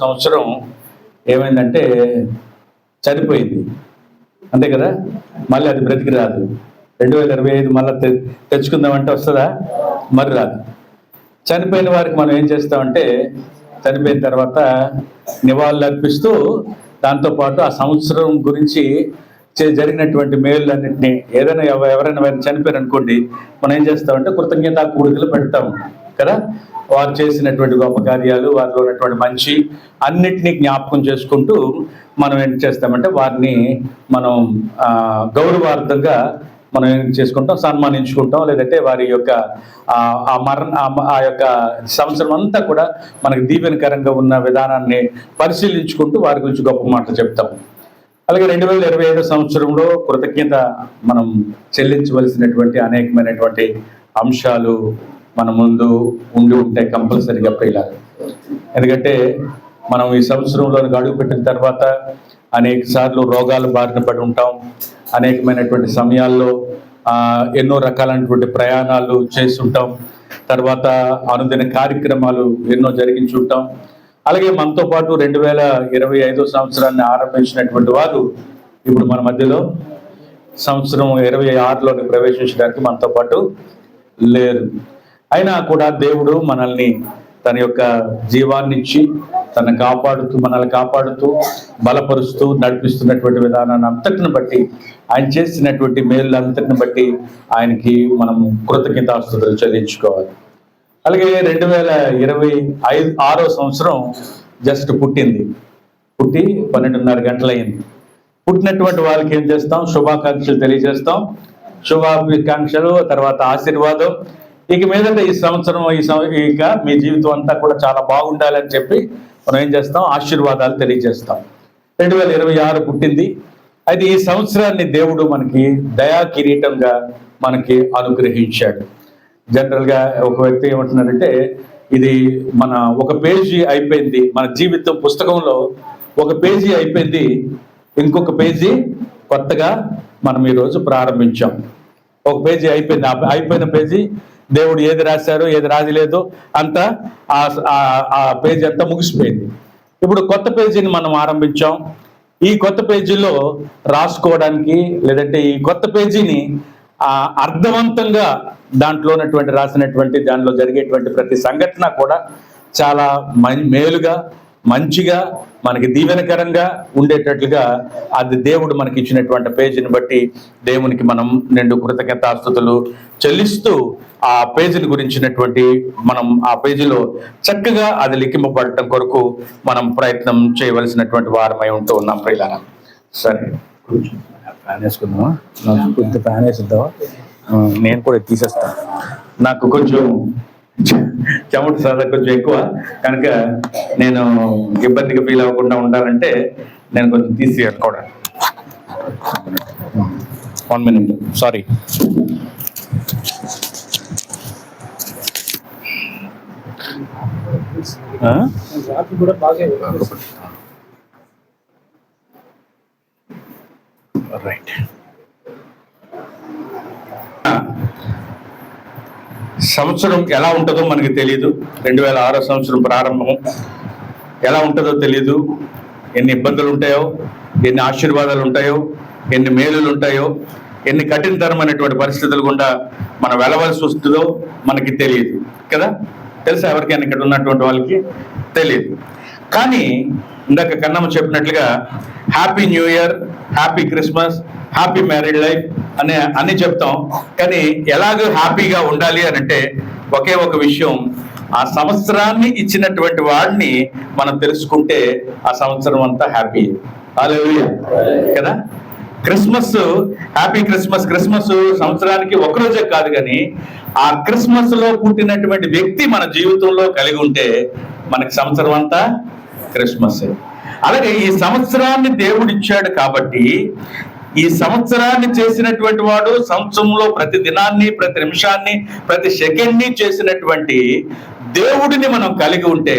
సంవత్సరం ఏమైందంటే చనిపోయింది, అంతే కదా. మళ్ళీ అది బ్రతికి రాదు. 2025 మళ్ళీ తెచ్చుకుందామంటే వస్తుందా? మరి రాదు. చనిపోయిన వారికి మనం ఏం చేస్తామంటే చనిపోయిన తర్వాత నివాళులు అర్పిస్తూ దాంతోపాటు ఆ సంవత్సరం గురించి జరిగినటువంటి మేలులన్నింటినీ ఏదైనా ఎవరైనా చనిపోయారు అనుకోండి, మనం ఏం చేస్తామంటే కృతజ్ఞతా కూడికలు పెడతాము కదా. వారు చేసినటువంటి గొప్ప కార్యాలు, వారిలో ఉన్నటువంటి మంచి అన్నిటినీ జ్ఞాపకం చేసుకుంటూ మనం ఏం చేస్తామంటే వారిని మనం గౌరవార్థంగా మనం ఏం చేసుకుంటాం, సన్మానించుకుంటాం. లేదంటే వారి యొక్క ఆ యొక్క సంవత్సరం అంతా కూడా మనకి దీవెనకరంగా ఉన్న విధానాన్ని పరిశీలించుకుంటూ వారి గురించి గొప్ప మాటలు చెప్తాం. అలాగే 2025 సంవత్సరంలో కృతజ్ఞత మనం చెల్లించవలసినటువంటి అనేకమైనటువంటి అంశాలు మన ముందు ఉండి ఉంటాయి కంపల్సరీగా ప్రియుల. ఎందుకంటే మనం ఈ సంవత్సరంలో అడుగు పెట్టిన తర్వాత అనేక సార్లు రోగాలు బారిన పడి ఉంటాం. అనేకమైనటువంటి సమయాల్లో ఎన్నో రకాలైనటువంటి ప్రయాణాలు చేస్తుంటాం. తర్వాత అనుదిన కార్యక్రమాలు ఎన్నో జరిగించుంటాం. అలాగే మనతో పాటు 2025 సంవత్సరాన్ని ఆరంభించినటువంటి వారు ఇప్పుడు మన మధ్యలో సంవత్సరం 26లోకి ప్రవేశించడానికి మనతో పాటు లేరు. అయినా కూడా దేవుడు మనల్ని తన యొక్క జీవాన్ని ఇచ్చి మనల్ని కాపాడుతూ బలపరుస్తూ నడిపిస్తున్నటువంటి విధానాన్ని అంతటిని బట్టి, ఆయన చేసినటువంటి మేలులంతటిని బట్టి ఆయనకి మనం కృతజ్ఞతాస్తుతులు చెల్లించుకోవాలి. అలాగే 2026 సంవత్సరం జస్ట్ పుట్టి 12:30 గంటలైంది. పుట్టినటువంటి వాళ్ళకి ఏం చేస్తాం? శుభాకాంక్షలు తెలియజేస్తాం. శుభాకాంక్షలు, తర్వాత ఆశీర్వాదం. ఇక మీదట ఈ సంవత్సరం ఇక మీ జీవితం అంతా కూడా చాలా బాగుండాలని చెప్పి మనం ఏం చేస్తాం? ఆశీర్వాదాలు తెలియజేస్తాం. 2026 పుట్టింది. అయితే ఈ సంవత్సరాన్ని దేవుడు మనకి దయా కిరీటంగా మనకి అనుగ్రహించాడు. జనరల్గా ఒక వ్యక్తి ఏమంటున్నారంటే, ఇది మన ఒక పేజీ అయిపోయింది, మన జీవితం పుస్తకంలో ఒక పేజీ అయిపోయింది, ఇంకొక పేజీ కొత్తగా మనం ఈరోజు ప్రారంభించాం. ఒక పేజీ అయిపోయింది, అయిపోయిన పేజీ దేవుడు ఏది రాశారో ఏది రాజలేదు అంతా ఆ పేజీ అంతా ముగిసిపోయింది. ఇప్పుడు కొత్త పేజీని మనం ఆరంభించాం. ఈ కొత్త పేజీలో రాసుకోవడానికి, లేదంటే ఈ కొత్త పేజీని అర్థవంతంగా దాంట్లో ఉన్నటువంటి రాసినటువంటి దానిలో జరిగేటువంటి ప్రతి సంఘటన కూడా చాలా మేలుగా, మంచిగా, మనకి దీవెనకరంగా ఉండేటట్లుగా అది దేవుడు మనకి ఇచ్చినటువంటి పేజీని బట్టి దేవునికి మనం నిండు కృతజ్ఞతాస్తుతులు చెల్లిస్తూ ఆ పేజీని గురించినటువంటి మనం ఆ పేజీలో చక్కగా అది లిఖింపబడటం కొరకు మనం ప్రయత్నం చేయవలసినటువంటి వారమై ఉంటూ ఉన్నాం ప్రియులారా. సరే, ఫ్యాన్ వేసుకుందామా? కొంచెం ఫ్యాన్ వేసిద్దామా? నేను కూడా తీసేస్తాను. నాకు కొంచెం చెమట సార్ కొంచెం ఎక్కువ కనుక నేను ఇబ్బందిగా ఫీల్ అవ్వకుండా ఉండాలంటే నేను కొంచెం తీసేయాలి కూడా. 1 minute, సారీ. రైట్. సంవత్సరం ఎలా ఉంటుందో మనకి తెలియదు. 2006 సంవత్సరం ప్రారంభం ఎలా ఉంటుందో తెలియదు. ఎన్ని ఇబ్బందులు ఉంటాయో, ఎన్ని ఆశీర్వాదాలు ఉంటాయో, ఎన్ని మేలులు ఉంటాయో, ఎన్ని కఠినతరమైనటువంటి పరిస్థితులు గుండా మనం వెళ్ళవలసి వస్తుందో మనకి తెలియదు కదా. తెలుసా? ఎవరికైనా ఇక్కడ ఉన్నటువంటి వాళ్ళకి తెలియదు. కానీ ఇందాక కన్నమ్మ చెప్పినట్లుగా happy new year, happy Christmas, happy married life అన్ని చెప్తాం. కానీ ఎలాగో హ్యాపీగా ఉండాలి అని అంటే ఒకే ఒక విషయం, ఆ సంవత్సరాన్ని ఇచ్చినటువంటి వాడిని మనం తెలుసుకుంటే ఆ సంవత్సరం అంతా హ్యాపీ. హల్లెలూయా కదా. Christmas, happy Christmas. క్రిస్మస్ సంవత్సరానికి ఒకరోజే కాదు, కానీ ఆ క్రిస్మస్ లో పుట్టినటువంటి వ్యక్తి మన జీవితంలో కలిగి ఉంటే మనకి సంవత్సరం అంతా క్రిస్మస్. అలాగే ఈ సంవత్సరాన్ని దేవుడు ఇచ్చాడు కాబట్టి ఈ సంవత్సరాన్ని చేసినటువంటి వాడు సంవత్సరంలో ప్రతి దినాన్ని, ప్రతి నిమిషాన్ని, ప్రతి సెకండ్ని చేసినటువంటి దేవుడిని మనం కలిగి ఉంటే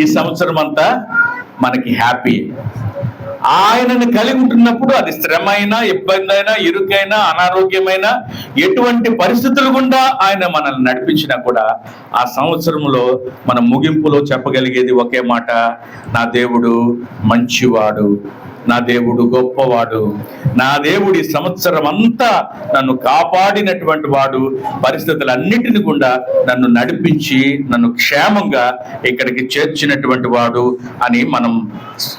ఈ సంవత్సరం అంతా మనకి హ్యాపీ. ఆయనను కలిగి ఉంటున్నప్పుడు అది శ్రమైన, ఇబ్బంది అయినా, ఇరుకైనా, అనారోగ్యమైన, ఎటువంటి పరిస్థితులు గుండా ఆయన మనల్ని నడిపించినా కూడా ఆ సంవత్సరంలో మన ముగింపులో చెప్పగలిగేది ఒకే మాట: నా దేవుడు మంచివాడు, నా దేవుడు గొప్పవాడు, నా దేవుడి సంవత్సరం అంతా నన్ను కాపాడినటువంటి వాడు, పరిస్థితులన్నిటిని గుండా నన్ను నడిపించి నన్ను క్షేమంగా ఇక్కడికి చేర్చినటువంటి వాడు అని మనం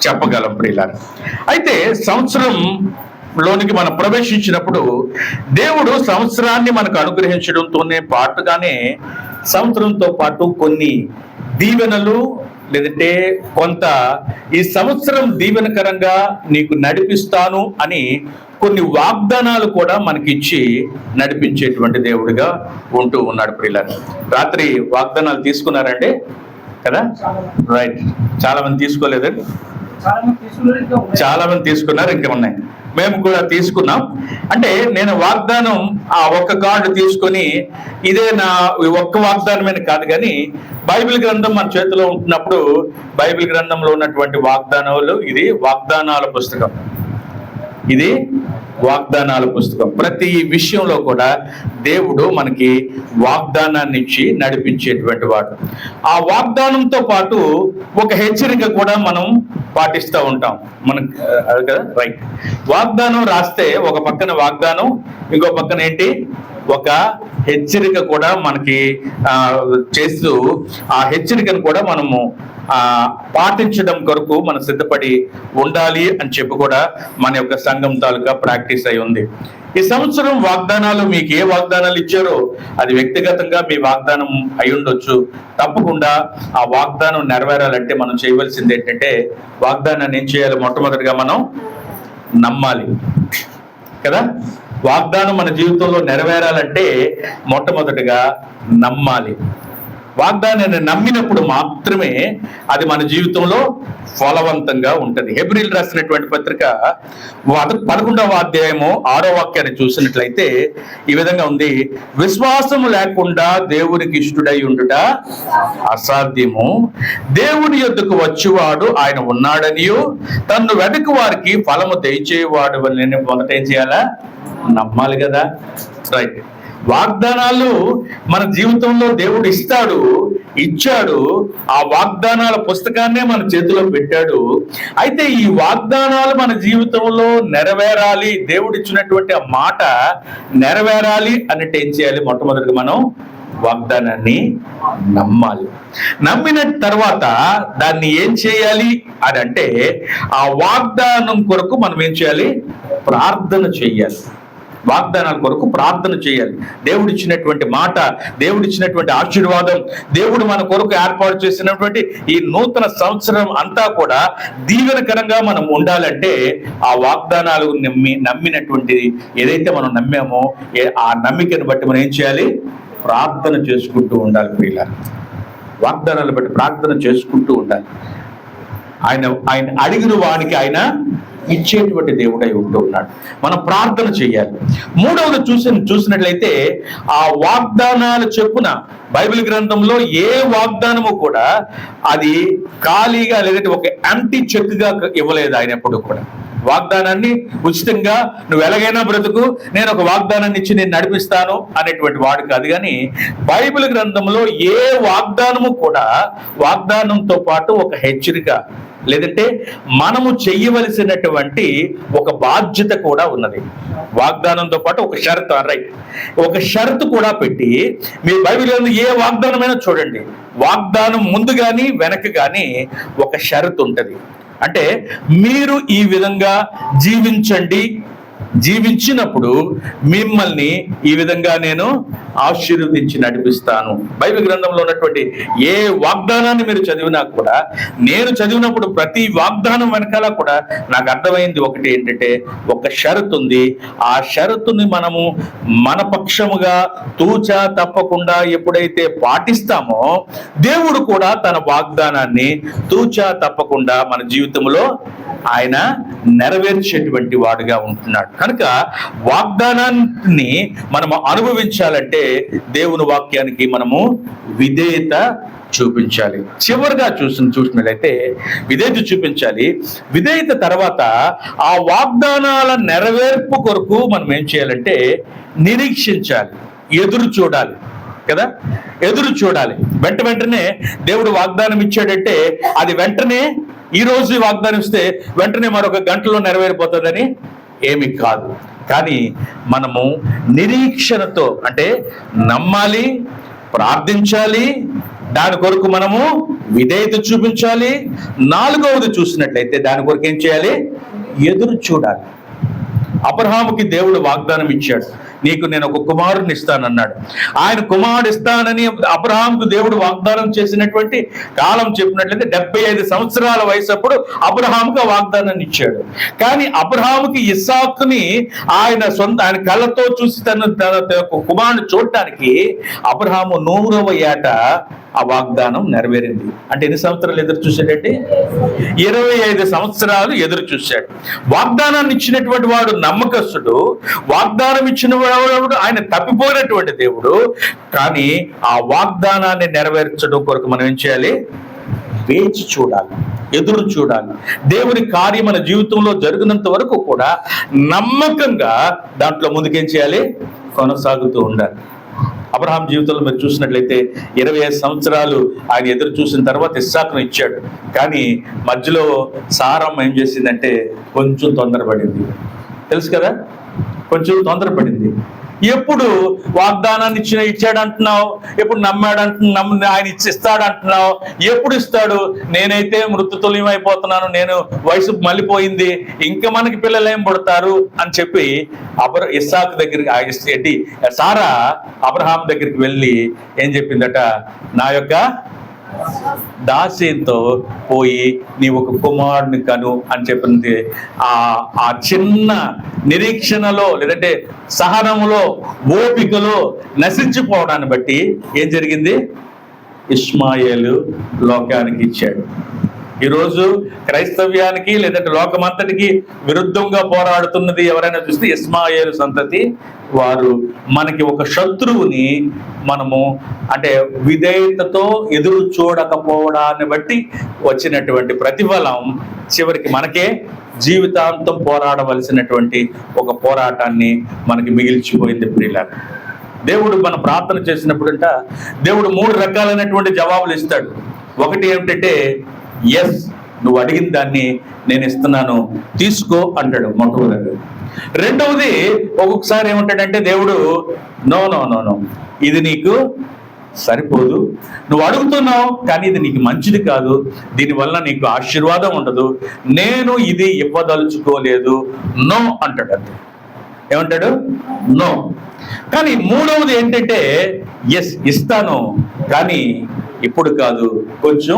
చెప్పగలం ప్రియులారా. అయితే సంవత్సరంలోనికి మనం ప్రవేశించినప్పుడు దేవుడు సంవత్సరాన్ని మనకు అనుగ్రహించడంతోనే పాటుగానే సంవత్సరంతో పాటు కొన్ని దీవెనలు, లేదంటే కొంత ఈ సంవత్సరం దీవెనకరంగా నీకు నడిపిస్తాను అని కొన్ని వాగ్దానాలు కూడా మనకిచ్చి నడిపించేటువంటి దేవుడిగా ఉంటూ ఉన్నాడు ప్రియులారా. రాత్రి వాగ్దానాలు తీసుకున్నారండి కదా? రైట్. చాలా మంది తీసుకోలేదండి? చాలా మంది తీసుకున్నారు, ఇంకా ఉన్నాయి. మేము కూడా తీసుకున్నాం. అంటే నేను వాగ్దానం ఆ ఒక్క కార్డు తీసుకొని ఇదే నా ఒక్క వాగ్దానమైన కాదు, కానీ బైబిల్ గ్రంథం మన చేతిలో ఉంటున్నప్పుడు బైబిల్ గ్రంథంలో ఉన్నటువంటి వాగ్దానాలు, ఇది వాగ్దానాల పుస్తకం, ఇది వాగ్దానాల పుస్తకం. ప్రతి విషయంలో కూడా దేవుడు మనకి వాగ్దానాన్ని ఇచ్చి నడిపించేటువంటి వాడు. ఆ వాగ్దానంతో పాటు ఒక హెచ్చరిక కూడా మనం పాటిస్తూ ఉంటాం మనకు కదా. రైట్. వాగ్దానం రాస్తే ఒక పక్కన వాగ్దానం, ఇంకో పక్కన ఏంటి, ఒక హెచ్చరిక కూడా మనకి చేస్తూ ఆ హెచ్చరికను కూడా మనము పాటించడం కొరకు మనం సిద్ధపడి ఉండాలి అని చెప్పి కూడా మన యొక్క సంఘం తాలూకా ప్రాక్టీస్ అయి ఉంది. ఈ సంవత్సరం వాగ్దానాలు మీకు ఏ వాగ్దానాలు ఇచ్చారో అది వ్యక్తిగతంగా మీ వాగ్దానం అయి ఉండొచ్చు. తప్పకుండా ఆ వాగ్దానం నెరవేరాలంటే మనం చేయవలసింది ఏంటంటే, వాగ్దానాన్ని ఏం చేయాలి? మొట్టమొదటిగా మనం నమ్మాలి కదా. వాగ్దానం మన జీవితంలో నెరవేరాలంటే మొట్టమొదటిగా నమ్మాలి. వాగ్దానాన్ని నమ్మినప్పుడు మాత్రమే అది మన జీవితంలో ఫలవంతంగా ఉంటుంది. హెబ్రీలు రాసినటువంటి పత్రిక 11వ అధ్యాయము 6వ వాక్యాన్ని చూసినట్లయితే ఈ విధంగా ఉంది: విశ్వాసము లేకుండా దేవునికి ఇష్టుడై ఉండుట అసాధ్యము, దేవుని యొద్దకు వచ్చేవాడు ఆయన ఉన్నాడనియు తన్ను వెదకు వారికి ఫలము దయచేవాడు అని మొదట ఏం చేయాలా? నమ్మాలి కదా. రైట్. వాగ్దానాలు మన జీవితంలో దేవుడు ఇచ్చాడు. ఆ వాగ్దానాల పుస్తకాన్నే మన చేతిలో పెట్టాడు. అయితే ఈ వాగ్దానాలు మన జీవితంలో నెరవేరాలి, దేవుడు ఇచ్చినటువంటి ఆ మాట నెరవేరాలి అన్నట్టు ఏం చేయాలి? మొట్టమొదటిగా మనం వాగ్దానాన్ని నమ్మాలి. నమ్మిన తర్వాత దాన్ని ఏం చేయాలి అని అంటే, ఆ వాగ్దానం కొరకు మనం ఏం చేయాలి? ప్రార్థన చేయాలి. వాగ్దానాల కొరకు ప్రార్థన చేయాలి. దేవుడిచ్చినటువంటి మాట, దేవుడిచ్చినటువంటి ఆశీర్వాదం, దేవుడు మన కొరకు ఏర్పాటు చేసినటువంటి ఈ నూతన సంవత్సరం అంతా కూడా దీవెనకరంగా మనం ఉండాలంటే ఆ వాగ్దానాలు నమ్మినటువంటి ఏదైతే మనం నమ్మామో ఆ నమ్మికను బట్టి మనం ఏం చేయాలి? ప్రార్థన చేసుకుంటూ ఉండాలి ప్రియులారా. వాగ్దానాలు బట్టి ప్రార్థన చేసుకుంటూ ఉండాలి. ఆయన అడిగిన వానికి ఆయన ఇచ్చేటువంటి దేవుడై ఉంటూ ఉన్నాడు. మనం ప్రార్థన చేయాలి. మూడవది చూసినట్లయితే ఆ వాగ్దానాల చెప్పున బైబిల్ గ్రంథంలో ఏ వాగ్దానము కూడా అది ఖాళీగా, లేదంటే ఒక ఎంప్టీ చెక్గా ఇవ్వలేదు ఆయన ఎప్పుడు కూడా. వాగ్దానాన్ని ఉచితంగా నువ్వు ఎలాగైనా బ్రతుకు, నేను ఒక వాగ్దానాన్ని ఇచ్చి నేను నడిపిస్తాను అనేటువంటి వాడు కాదు. కానీ బైబిల్ గ్రంథంలో ఏ వాగ్దానము కూడా వాగ్దానంతో పాటు ఒక హెచ్చరిక, లేదంటే మనము చెయ్యవలసినటువంటి ఒక బాధ్యత కూడా ఉన్నది. వాగ్దానంతో పాటు ఒక షరతు, రైట్, ఒక షరతు కూడా పెట్టి, మీ బైబిల్ ఏ వాగ్దానమైనా చూడండి, వాగ్దానం ముందు కానీ వెనక కానీ ఒక షరతు ఉంటుంది. అంటే మీరు ఈ విధంగా జీవించండి, జీవించినప్పుడు మిమ్మల్ని ఈ విధంగా నేను ఆశీర్వదించి నడిపిస్తాను. బైబిల్ గ్రంథంలో ఉన్నటువంటి ఏ వాగ్దానాన్ని మీరు చదివినా కూడా, నేను చదివినప్పుడు ప్రతి వాగ్దానం వెనకాల కూడా నాకు అర్థమైంది ఒకటి ఏంటంటే, ఒక షరతు ఉంది. ఆ షరతుని మనము మన పక్షముగా తూచా తప్పకుండా ఎప్పుడైతే పాటిస్తామో, దేవుడు కూడా తన వాగ్దానాన్ని తూచా తప్పకుండా మన జీవితంలో ఆయన నెరవేర్చేటువంటి వాడుగా ఉంటున్నాడు. కనుక వాగ్దానాన్ని మనము అనుభవించాలంటే దేవుని వాక్యానికి మనము విధేయత చూపించాలి. చివరిగా చూసినట్లయితే విధేయత చూపించాలి. విధేయత తర్వాత ఆ వాగ్దానాల నెరవేర్పు కొరకు మనం ఏం చేయాలంటే నిరీక్షించాలి, ఎదురు చూడాలి కదా. ఎదురు చూడాలి. వెంటనే దేవుడు వాగ్దానం ఇచ్చాడంటే అది వెంటనే ఈ రోజు వాగ్దానం ఇస్తే వెంటనే మరొక గంటలో నెరవేరిపోతుందని ఏమి కాదు. కానీ మనము నిరీక్షణతో అంటే నమ్మాలి, ప్రార్థించాలి, దాని కొరకు మనము విధేయత చూపించాలి. నాలుగవది చూసినట్లయితే దాని కొరకు ఏం చేయాలి? ఎదురు చూడాలి. అబ్రహాముకి దేవుడు వాగ్దానం ఇచ్చాడు, నీకు నేను ఒక కుమారుని ఇస్తానన్నాడు. ఆయన కుమారుడు ఇస్తానని అబ్రహాంకు దేవుడు వాగ్దానం చేసినటువంటి కాలం చెప్పినట్లయితే 75 సంవత్సరాల వయసు అప్పుడు అబ్రహాంకు ఆ వాగ్దానాన్ని ఇచ్చాడు. కానీ అబ్రహాముకి ఇస్సాకుని ఆయన కళ్ళతో చూసి తన కుమారుని చూడటానికి అబ్రహాము 100వ ఏట ఆ వాగ్దానం నెరవేరింది. అంటే ఎన్ని సంవత్సరాలు ఎదురు చూశాడంటే 25 సంవత్సరాలు ఎదురు చూశాడు. వాగ్దానాన్ని ఇచ్చినటువంటి వాడు నమ్మకస్తుడు, వాగ్దానం ఇచ్చిన వాడు ఆయన తప్పిపోయినటువంటి దేవుడు. కానీ ఆ వాగ్దానాన్ని నెరవేర్చడం కొరకు మనం ఏం చేయాలి? వేచి చూడాలి, ఎదురు చూడాలి. దేవుని కార్యం మన జీవితంలో జరిగినంత వరకు కూడా నమ్మకంగా దాంట్లో ముందుకేం చేయాలి? కొనసాగుతూ ఉండాలి. అబ్రహాం జీవితంలో మీరు చూసినట్లయితే 25 సంవత్సరాలు ఆయన ఎదురు చూసిన తర్వాత ఇస్సాకును ఇచ్చాడు. కానీ మధ్యలో సారమ్మ ఏం చేసిందంటే కొంచెం తొందరపడింది. తెలుసు కదా, కొంచెం తొందరపడింది. ఎప్పుడు వాగ్దానాన్ని ఇచ్చాడు అంటున్నావు, ఎప్పుడు ఆయన ఇస్తాడు అంటున్నావు, ఎప్పుడు ఇస్తాడు? నేనైతే మృతుతుల్యం అయిపోతున్నాను, నేను వయసు మళ్ళీపోయింది, ఇంకా మనకి పిల్లలు ఏం పుడతారు అని చెప్పి ఇస్సాకు దగ్గరికి సారా అబ్రహాం దగ్గరికి వెళ్ళి ఏం చెప్పిందట? నా యొక్క దాసీతో పోయి నీ ఒక కుమారుని కను అని చెప్పింది. ఆ చిన్న నిరీక్షణలో లేదంటే సహనములో ఓపికలో నశించిపోవడాన్ని బట్టి ఏం జరిగింది? ఇష్మాయేలు లోకానికి ఇచ్చాడు. ఈరోజు క్రైస్తవ్యానికి లేదంటే లోకమంతటికి విరుద్ధంగా పోరాడుతున్నది ఎవరైనా చూస్తే ఇష్మాయేలు సంతతి వారు. మనకి ఒక శత్రువుని మనము అంటే విధేయతతో ఎదురు చూడకపోవడాన్ని బట్టి వచ్చినటువంటి ప్రతిఫలం చివరికి మనకే జీవితాంతం పోరాడవలసినటువంటి ఒక పోరాటాన్ని మనకి మిగిల్చిపోయింది. ప్రియులారా, దేవుడు మన ప్రార్థన చేసినప్పుడంట దేవుడు 3 రకాలైనటువంటి జవాబులు ఇస్తాడు. ఒకటి ఏమిటంటే ఎస్, నువ్వు అడిగిన దాన్ని నేను ఇస్తున్నాను, తీసుకో అంటాడు మొట్టమొదటి. రెండవది ఒక్కొక్కసారి ఏమంటాడంటే దేవుడు నో నో నో నో, ఇది నీకు సరిపోదు, నువ్వు అడుగుతున్నావు కానీ ఇది నీకు మంచిది కాదు, దీనివల్ల నీకు ఆశీర్వాదం ఉండదు, నేను ఇది ఇవ్వదలుచుకోలేదు, నో అంటాడు. అంతే. ఏమంటాడు? నో. కానీ మూడవది ఏంటంటే ఎస్, ఇస్తాను కానీ ఇప్పుడు కాదు, కొంచెం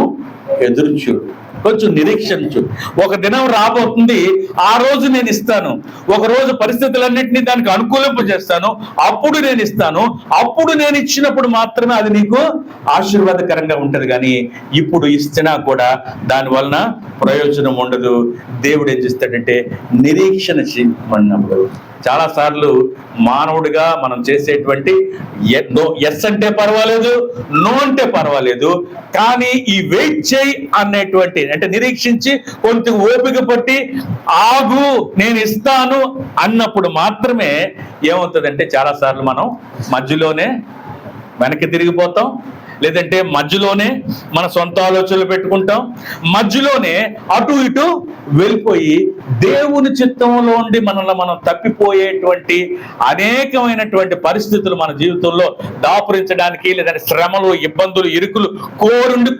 ఎదురు చూడు, కొంచెం నిరీక్షించు. ఒక దినం రాబోతుంది, ఆ రోజు నేను ఇస్తాను, ఒక రోజు పరిస్థితులన్నింటినీ దానికి అనుకూలింపజేస్తాను, అప్పుడు నేను ఇస్తాను, అప్పుడు నేను ఇచ్చినప్పుడు మాత్రమే అది నీకు ఆశీర్వాదకరంగా ఉంటది. కానీ ఇప్పుడు ఇచ్చినా కూడా దాని వలన ప్రయోజనం ఉండదు. దేవుడు ఏం చేస్తాడంటే నిరీక్షణ చేయమన్నప్పుడు చాలాసార్లు మానవుడిగా మనం చేసేటువంటి ఎస్ అంటే పర్వాలేదు, నో అంటే పర్వాలేదు, కానీ ఈ వెయిట్ చేయి అనేటువంటి అంటే నిరీక్షించి కొంచెం ఓపిక పట్టి ఆగు నేను ఇస్తాను అన్నప్పుడు మాత్రమే ఏమవుతుందంటే చాలాసార్లు మనం మధ్యలోనే వెనక్కి తిరిగిపోతాం, లేదంటే మధ్యలోనే మన సొంత ఆలోచనలు పెట్టుకుంటాం, మధ్యలోనే అటు ఇటు వెళ్ళిపోయి దేవుని చిత్తంలో ఉండి మనల్ని మనం తప్పిపోయేటువంటి అనేకమైనటువంటి పరిస్థితులు మన జీవితంలో దాపురించడానికి లేదంటే శ్రమలు, ఇబ్బందులు, ఇరుకులు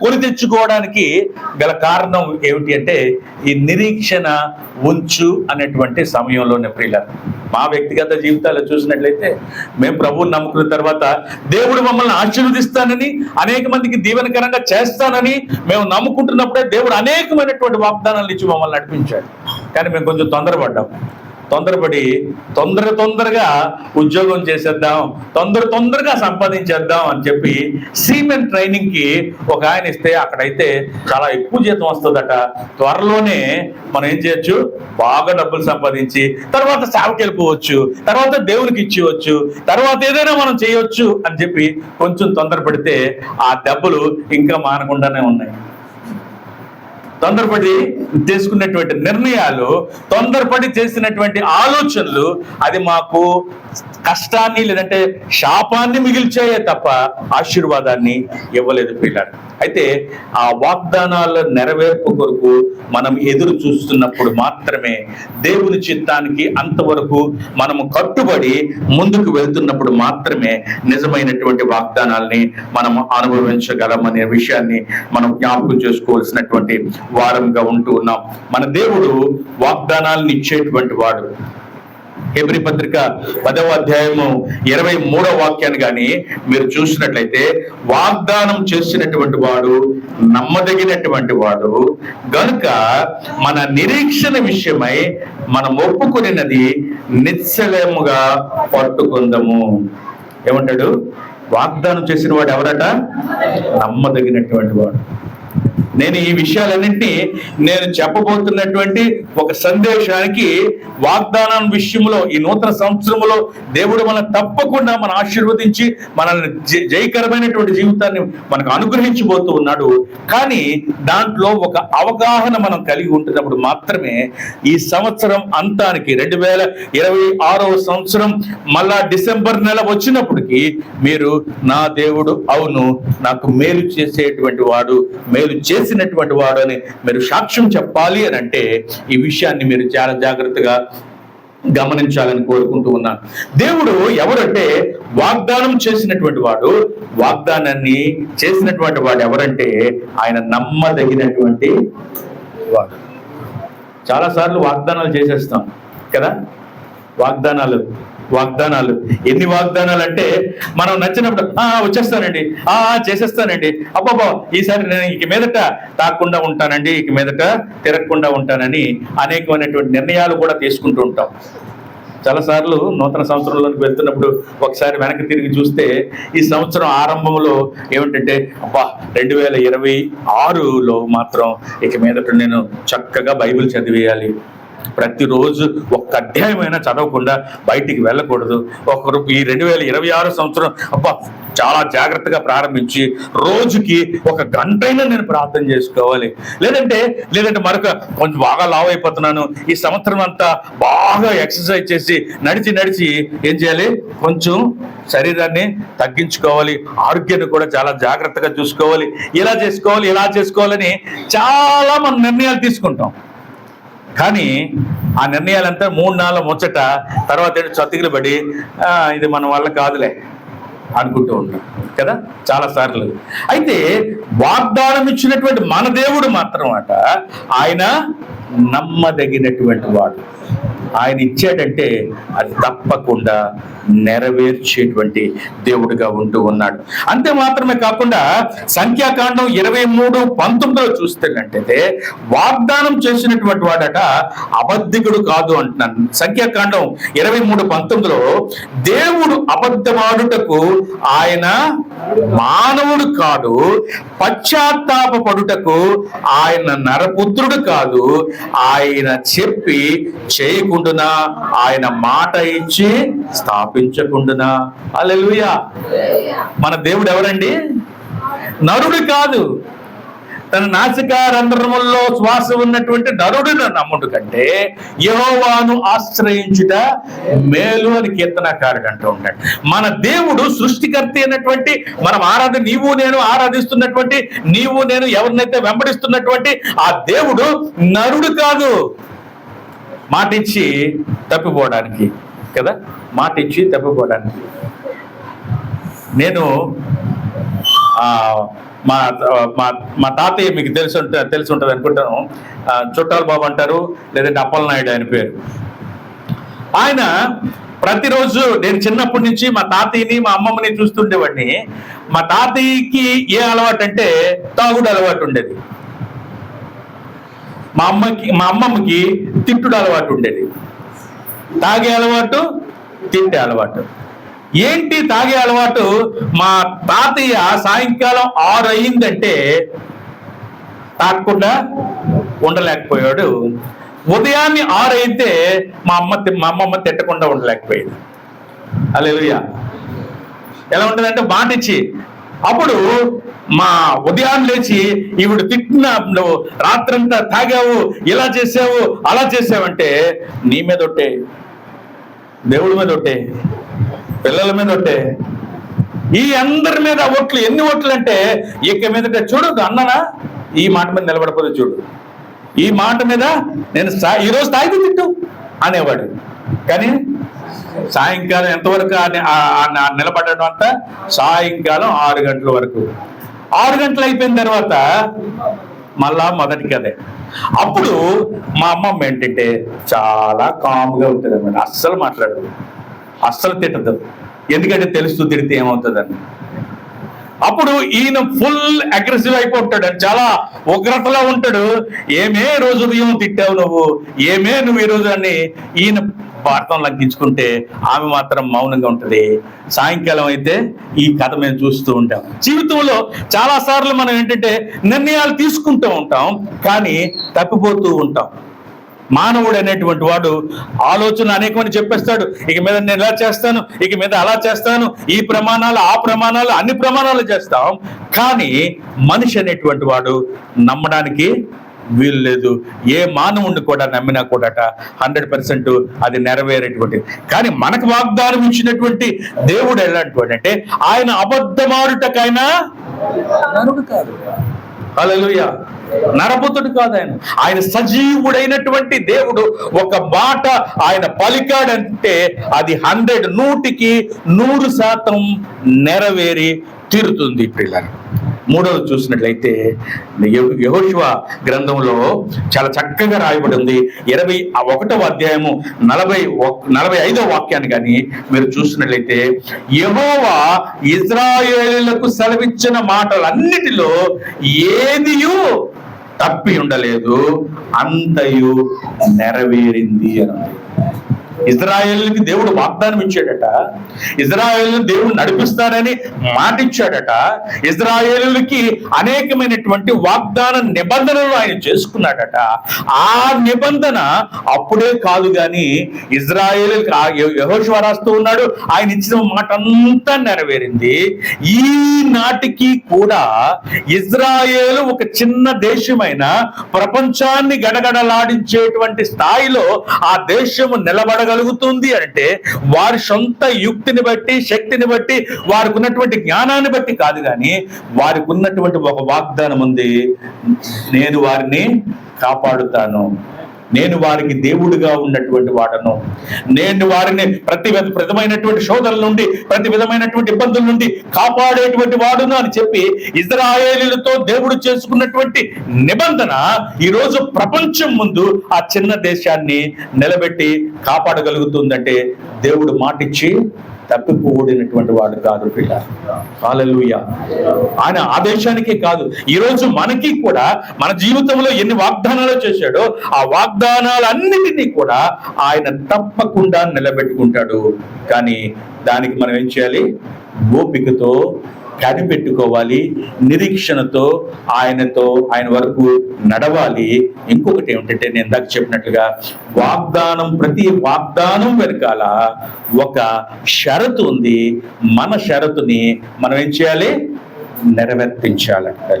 కొని తెచ్చుకోవడానికి గల కారణం ఏమిటి అంటే ఈ నిరీక్షణ ఉంచు అనేటువంటి సమయంలోనే. ప్రియులారా, మా వ్యక్తిగత జీవితాల్లో చూసినట్లయితే మేము ప్రభువుని నమ్ముకున్న తర్వాత దేవుడు మమ్మల్ని ఆశీర్వదిస్తానని, అనేక మందికి దీవెనకరంగా చేస్తానని మేము నమ్ముకుంటున్నప్పుడే దేవుడు అనేకమైనటువంటి వాగ్దానాలు ఇచ్చి మమ్మల్ని నడిపించాడు. కానీ మేము కొంచెం తొందరపడ్డాం. తొందరపడి తొందరగా ఉద్యోగం చేసేద్దాం, తొందరగా సంపాదించేద్దాం అని చెప్పి సీమెన్ ట్రైనింగ్కి ఒక ఆయన ఇస్తే అక్కడైతే చాలా ఎక్కువ జీతం వస్తుందట. త్వరలోనే మనం ఏం చేయొచ్చు, బాగా డబ్బులు సంపాదించి తర్వాత సేవకి వెళ్ళిపోవచ్చు, తర్వాత దేవునికి ఇచ్చేయవచ్చు, తర్వాత ఏదైనా మనం చేయొచ్చు అని చెప్పి కొంచెం తొందరపడితే ఆ డబ్బులు ఇంకా మానకుండానే ఉన్నాయి. తొందరపడి చేసుకున్నటువంటి నిర్ణయాలు, తొందరపడి చేసినటువంటి ఆలోచనలు అది మాకు కష్టాన్ని లేదంటే శాపాన్ని మిగిల్చాయే తప్ప ఆశీర్వాదాన్ని ఇవ్వలేదు పిల్లలు. అయితే ఆ వాగ్దానాల నెరవేర్పు కొరకు మనం ఎదురు చూస్తున్నప్పుడు మాత్రమే, దేవుని చిత్తానికి అంతవరకు మనము కట్టుబడి ముందుకు వెళ్తున్నప్పుడు మాత్రమే నిజమైనటువంటి వాగ్దానాల్ని మనం అనుభవించగలమనే విషయాన్ని మనం జ్ఞాపకం చేసుకోవాల్సినటువంటి వారంగా ఉంటూ ఉన్నాం. మన దేవుడు వాగ్దానాలను ఇచ్చేటువంటి వాడు. హెబ్రీ పత్రిక 10వ అధ్యాయము 23వ వాక్యాన్ని కానీ మీరు చూసినట్లయితే, వాగ్దానం చేసినటువంటి వాడు నమ్మదగినటువంటి వాడు గనుక మన నిరీక్షణ విషయమై మనం ఒప్పుకున్నది నిశ్చలముగా పట్టుకుందాము. ఏమంటాడు? వాగ్దానం చేసిన వాడు ఎవరట? నమ్మదగినటువంటి వాడు. నేను ఈ విషయాలన్నింటినీ నేను చెప్పబోతున్నటువంటి ఒక సందేశానికి, వాగ్దానం విషయంలో ఈ నూతన సంవత్సరంలో దేవుడు మనల్ని తప్పకుండా మన ఆశీర్వదించి మనల్ని జయకరమైనటువంటి జీవితాన్ని మనకు అనుగ్రహించబోతూ ఉన్నాడు. కానీ దాంట్లో ఒక అవగాహన మనం కలిగి ఉంటున్నప్పుడు మాత్రమే ఈ సంవత్సరం అంతానికి 2026వ సంవత్సరం మళ్ళా డిసెంబర్ నెల వచ్చినప్పటికీ మీరు నా దేవుడు అవును నాకు మేలు చేసేటువంటి వాడు, మేలు చేసినటువంటి వాడు అని మీరు సాక్ష్యం చెప్పాలి అని అంటే ఈ విషయాన్ని మీరు చాలా జాగ్రత్తగా గమనించాలని కోరుకుంటూ ఉన్నాను. దేవుడు ఎవరంటే వాగ్దానం చేసినటువంటి వాడు. వాగ్దానాన్ని చేసినటువంటి వాడు ఎవరంటే ఆయన నమ్మదగినటువంటి వాడు. చాలాసార్లు వాగ్దానాలు చేసేస్తాం కదా. వాగ్దానాలు ఎన్ని వాగ్దానాలు అంటే, మనం నచ్చినప్పుడు వచ్చేస్తానండి, చేసేస్తానండి, అబ్బాబా ఈసారి నేను ఇక మీదట తాకుండా ఉంటానండి, ఇక మీదట తిరగకుండా ఉంటానని అనేకమైనటువంటి నిర్ణయాలు కూడా తీసుకుంటూ ఉంటాం. చాలాసార్లు నూతన సంవత్సరంలోకి వెళ్తున్నప్పుడు ఒకసారి వెనక్కి తిరిగి చూస్తే ఈ సంవత్సరం ఆరంభంలో ఏమిటంటే, 2026లో మాత్రం ఇక మీదట నేను చక్కగా బైబిల్ చదివేయాలి, ప్రతిరోజు ఒక్క అధ్యాయమైనా చదవకుండా బయటికి వెళ్ళకూడదు, ఈ 2026 సంవత్సరం చాలా జాగ్రత్తగా ప్రారంభించి రోజుకి 1 గంటైనా నేను ప్రార్థన చేసుకోవాలి, లేదంటే మరొక కొంచెం బాగా లావ్ అయిపోతున్నాను, ఈ సంవత్సరం అంతా బాగా ఎక్సర్సైజ్ చేసి నడిచి ఏం చేయాలి, కొంచెం శరీరాన్ని తగ్గించుకోవాలి, ఆరోగ్యాన్ని కూడా చాలా జాగ్రత్తగా చూసుకోవాలి, ఇలా చేసుకోవాలని చాలా మనం నిర్ణయాలు తీసుకుంటాం. కానీ ఆ నిర్ణయాలంతా 3 నెలల ముచ్చట, తర్వాత చతికిలు పడి ఇది మన వల్ల కాదులే అనుకుంటూ ఉంటాం కదా చాలాసార్లు. అయితే వాగ్దానం ఇచ్చినటువంటి మన దేవుడు మాత్రం ఆయన నమ్మదగినటువంటి వాడు. ఆయన ఇచ్చాడంటే అది తప్పకుండా నెరవేర్చేటువంటి దేవుడిగా ఉంటూ ఉన్నాడు. అంతే మాత్రమే కాకుండా సంఖ్యాకాండం 23:19 చూస్తున్నట్టయితే వాగ్దానం చేసినటువంటి వాడట అబద్ధికుడు కాదు అంటున్నాను. సంఖ్యాకాండం 23:19 దేవుడు అబద్ధమాడుటకు ఆయన మానవుడు కాడు, పశ్చాత్తాపపడుటకు ఆయన నరపుత్రుడు కాదు, ఆయన చెప్పి చేయకుండునా, ఆయన మాట ఇచ్చి స్థాపించకుండునా. హల్లెలూయా. మన దేవుడు ఎవరండి? నరుడు కాదు. తన నాసికా రంధ్రముల్లో శ్వాస ఉన్నటువంటి నరుడును నమ్ముడు కంటే యెహోవాను ఆశ్రయించుట మేలు అని కీర్తనకారుడు అంటూ ఉంటాడు. మన దేవుడు సృష్టికర్త అయినటువంటి నీవు నేను ఆరాధిస్తున్నటువంటి, నీవు నేను ఎవరినైతే వెంబడిస్తున్నటువంటి ఆ దేవుడు నరుడు కాదు. మాటిచ్చి తప్పిపోవడానికి కదా, మాటిచ్చి తప్పిపోవడానికి. నేను మా తాతయ్య మీకు తెలిసి ఉంటుంది అనుకుంటాను, చుట్టాల బాబు అంటారు, లేదంటే అప్పలనాయుడు ఆయన పేరు. ఆయన ప్రతిరోజు, నేను చిన్నప్పటి నుంచి మా తాతయ్యని మా అమ్మమ్మని చూస్తుండేవాడిని. మా తాతయ్యకి ఏ అలవాటు అంటే తాగుడు అలవాటు ఉండేది, మా అమ్మమ్మకి తిట్టుడు అలవాటు ఉండేది. తాగే అలవాటు, తింటే అలవాటు. ఏంటి తాగే అలవాటు? మా తాతయ్య సాయంకాలం 6 అయిందంటే తాగకుండా ఉండలేకపోయాడు. ఉదయాన్నే 6 అయితే మా అమ్మమ్మ తిట్టకుండా ఉండలేకపోయేది. హల్లెలూయా. ఎలా ఉంటుందంటే మాట ఇచ్చి, అప్పుడు మా ఉదయాన్ని లేచి ఈవిడ తిట్టిన, నువ్వు రాత్రంతా తాగావు, ఇలా చేసావు, అలా చేసావంటే నీ మీద ఒట్టే, దేవుడి మీద ఒట్టే, పిల్లల మీద ఒట్టే, ఈ అందరి మీద ఒట్లు. ఎన్ని ఒట్లు అంటే ఇక మీదట చూడు అన్ననా ఈ మాట మీద నిలబడిపోతే చూడు, ఈ మాట మీద నేను ఈరోజు తాగితే తిట్టు అనేవాడు. కానీ సాయంకాలం ఎంతవరకు నిలబడడం అంతా? సాయంకాలం 6 గంటల వరకు. 6 గంటలు అయిపోయిన తర్వాత మళ్ళా మొదటికి అదే. అప్పుడు మా అమ్మమ్మ ఏంటంటే చాలా కామ్గా ఉంటుంది అన్నమాట. అస్సలు మాట్లాడదు, అస్సలు తిట్టదు. ఎందుకంటే తెలుస్తూ తిడితే ఏమవుతుందని. అప్పుడు ఈయన ఫుల్ అగ్రెసివ్ అయిపోతాడు, చాలా ఉగ్రతలో ఉంటాడు. ఏమే రోజు ఉదయం తిట్టావు నువ్వు, ఏమే నువ్వు ఈరోజు అని ఈయన వార్తం లంకించుకుంటే ఆమె మాత్రం మౌనంగా ఉంటుంది. సాయంకాలం అయితే ఈ కథ మేము చూస్తూ ఉంటాం. జీవితంలో చాలా సార్లు మనం ఏంటంటే నిర్ణయాలు తీసుకుంటూ ఉంటాం, కానీ తప్పిపోతూ ఉంటాం. మానవుడు అనేటువంటి వాడు ఆలోచన అనేకమని చెప్పేస్తాడు. ఇక మీద నేను ఇలా చేస్తాను, ఇక మీద అలా చేస్తాను, ఈ ప్రమాణాలు ఆ ప్రమాణాలు అన్ని ప్రమాణాలు చేస్తాం. కానీ మనిషి అనేటువంటి వాడు నమ్మడానికి వీలు లేదు. ఏ మానవుడిని కూడా నమ్మినా కూడా 100% అది నెరవేరేటువంటి. కానీ మనకు వాగ్దానం ఇచ్చినటువంటి దేవుడు ఎలాంటి వాడు అంటే ఆయన అబద్ధమాడుటకైనా నరుడు కాదు. హల్లెలూయా. నరపుతుడు కాదు ఆయన. ఆయన సజీవుడైనటువంటి దేవుడు. ఒక మాట ఆయన పలికాడంటే అది 100కి 100% నెరవేరి తీరుతుంది. ప్రియులారా, మూడవది చూసినట్లయితే యెహోషువ గ్రంథంలో చాలా చక్కగా రాయబడి ఉంది. 21వ అధ్యాయము 45వ వాక్యాన్ని కానీ మీరు చూసినట్లయితే, యెహోవా ఇశ్రాయేలీయులకు సెలవిచ్చిన మాటలన్నిటిలో ఏదియు తప్పి ఉండలేదు, అంతయు నెరవేరింది అని. ఇశ్రాయేలుకి దేవుడు వాగ్దానం ఇచ్చాడట, ఇశ్రాయేలుని దేవుడు నడిపిస్తాడని మాట ఇచ్చాడట, ఇశ్రాయేలుకి అనేకమైనటువంటి వాగ్దాన నిబంధనలు ఆయన చేసుకున్నాడట. ఆ నిబంధన అప్పుడే కాదు కానీ ఇశ్రాయేలుకి యెహోషువ రాస్తూ ఉన్నాడు, ఆయన ఇచ్చిన మాట అంతా నెరవేరింది. ఈ నాటికి కూడా ఇశ్రాయేలు ఒక చిన్న దేశమైన ప్రపంచాన్ని గడగడలాడించేటువంటి స్థాయిలో ఆ దేశము నిలబడగలుగుతుంది అంటే వారి సొంత యుక్తిని బట్టి, శక్తిని బట్టి, వారికి ఉన్నటువంటి జ్ఞానాన్ని బట్టి కాదు కానీ వారికి ఉన్నటువంటి ఒక వాగ్దానం ఉంది. నేను వారిని కాపాడుతాను, నేను వారికి దేవుడిగా ఉన్నటువంటి వాడను, నేను వారిని ప్రతి విధమైనటువంటి శోధనల నుండి, ప్రతి విధమైనటువంటి ఇబ్బందుల నుండి కాపాడేటువంటి వాడును అని చెప్పి ఇశ్రాయేలీయులతో దేవుడు చేసుకున్నటువంటి నిబంధన ఈరోజు ప్రపంచం ముందు ఆ చిన్న దేశాన్ని నిలబెట్టి కాపాడగలుగుతుందంటే దేవుడు మాటిచ్చి తప్పిపోడినటువంటి వాడు కాదు పిల్ల. హల్లెలూయా. ఆయన ఆదేశానికే కాదు, ఈరోజు మనకి కూడా మన జీవితంలో ఎన్ని వాగ్దానాలు చేశాడో ఆ వాగ్దానాలన్నిటినీ కూడా ఆయన తప్పకుండా నిలబెట్టుకుంటాడు. కానీ దానికి మనం ఏం చేయాలి? ఓపికతో కనిపెట్టుకోవాలి, నిరీక్షణతో ఆయన వరకు నడవాలి. ఇంకొకటి ఏమిటంటే నేను ఇందాక చెప్పినట్లుగా ప్రతి వాగ్దానం వెనకాల ఒక షరతు ఉంది. మన షరతుని మనం ఏం చేయాలి? నెరవేర్పించాలంటే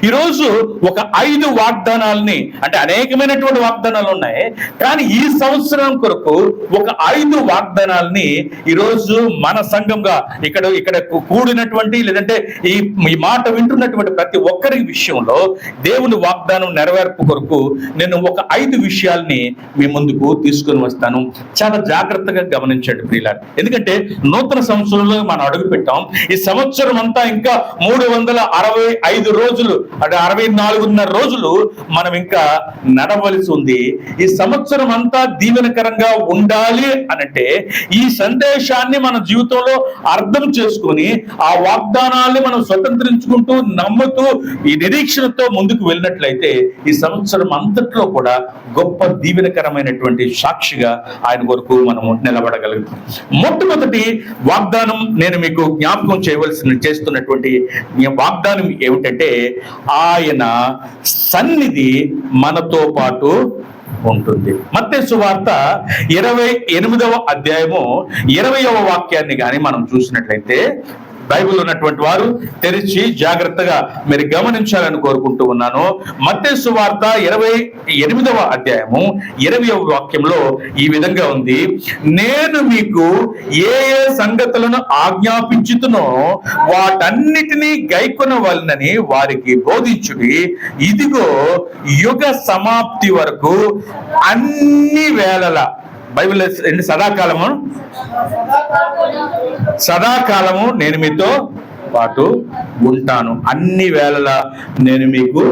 ఈరోజు ఒక 5 వాగ్దానాలని, అంటే అనేకమైనటువంటి వాగ్దానాలు ఉన్నాయి, కానీ ఈ సంవత్సరం కొరకు ఒక 5 వాగ్దానాలని ఈరోజు మన సంఘంగా ఇక్కడ కూడినటువంటి, లేదంటే ఈ మాట వింటున్నటువంటి ప్రతి ఒక్కరి విషయంలో దేవుని వాగ్దానం నెరవేర్పు కొరకు నేను ఒక 5 విషయాల్ని మీ ముందుకు తీసుకొని వస్తాను. చాలా జాగ్రత్తగా గమనించండి ప్రియులారా. ఎందుకంటే నూతన సంవత్సరంలో మనం అడుగు పెట్టాం. ఈ సంవత్సరం అంతా ఇంకా 3 365 రోజులు అంటే 64.5 రోజులు మనం ఇంకా నడవలసి ఉంది. ఈ సంవత్సరం అంతా దీవెనకరంగా ఉండాలి అనంటే ఈ సందేశాన్ని మన జీవితంలో అర్థం చేసుకొని ఆ వాగ్దానాన్ని మనం స్వతంత్రించుకుంటూ నమ్ముతూ ఈ నిరీక్షణతో ముందుకు వెళ్ళినట్లయితే ఈ సంవత్సరం అంతట్లో కూడా గొప్ప దీవెనకరమైనటువంటి సాక్షిగా ఆయన కొరకు మనము నిలబడగలుగుతాం. మొట్టమొదటి వాగ్దానం నేను మీకు జ్ఞాపకం చేస్తున్నటువంటి వాగ్దానం ఏమిటంటే ఆయన సన్నిధి మనతో పాటు ఉంటుంది. మత్తయి సువార్త 28వ అధ్యాయము 20వ వాక్యాన్ని కానీ మనం చూసినట్లయితే బైబిల్ ఉన్నటువంటి వారు తెరిచి జాగ్రత్తగా మీరు గమనించాలని కోరుకుంటూ ఉన్నాను. మత్తయి సువార్త 28వ అధ్యాయము 20వ వాక్యంలో ఈ విధంగా ఉంది, నేను మీకు ఏ ఏ సంగతులను ఆజ్ఞాపించుతునో వాటన్నిటినీ గైకొనవలెనని వారికి బోధించుడి. ఇదిగో యుగ సమాప్తి వరకు అన్ని వేళల, బైబిల్ సదాకాలము నేను మీతో పాటు ఉంటాను, అన్ని వేళలా నేను మీకు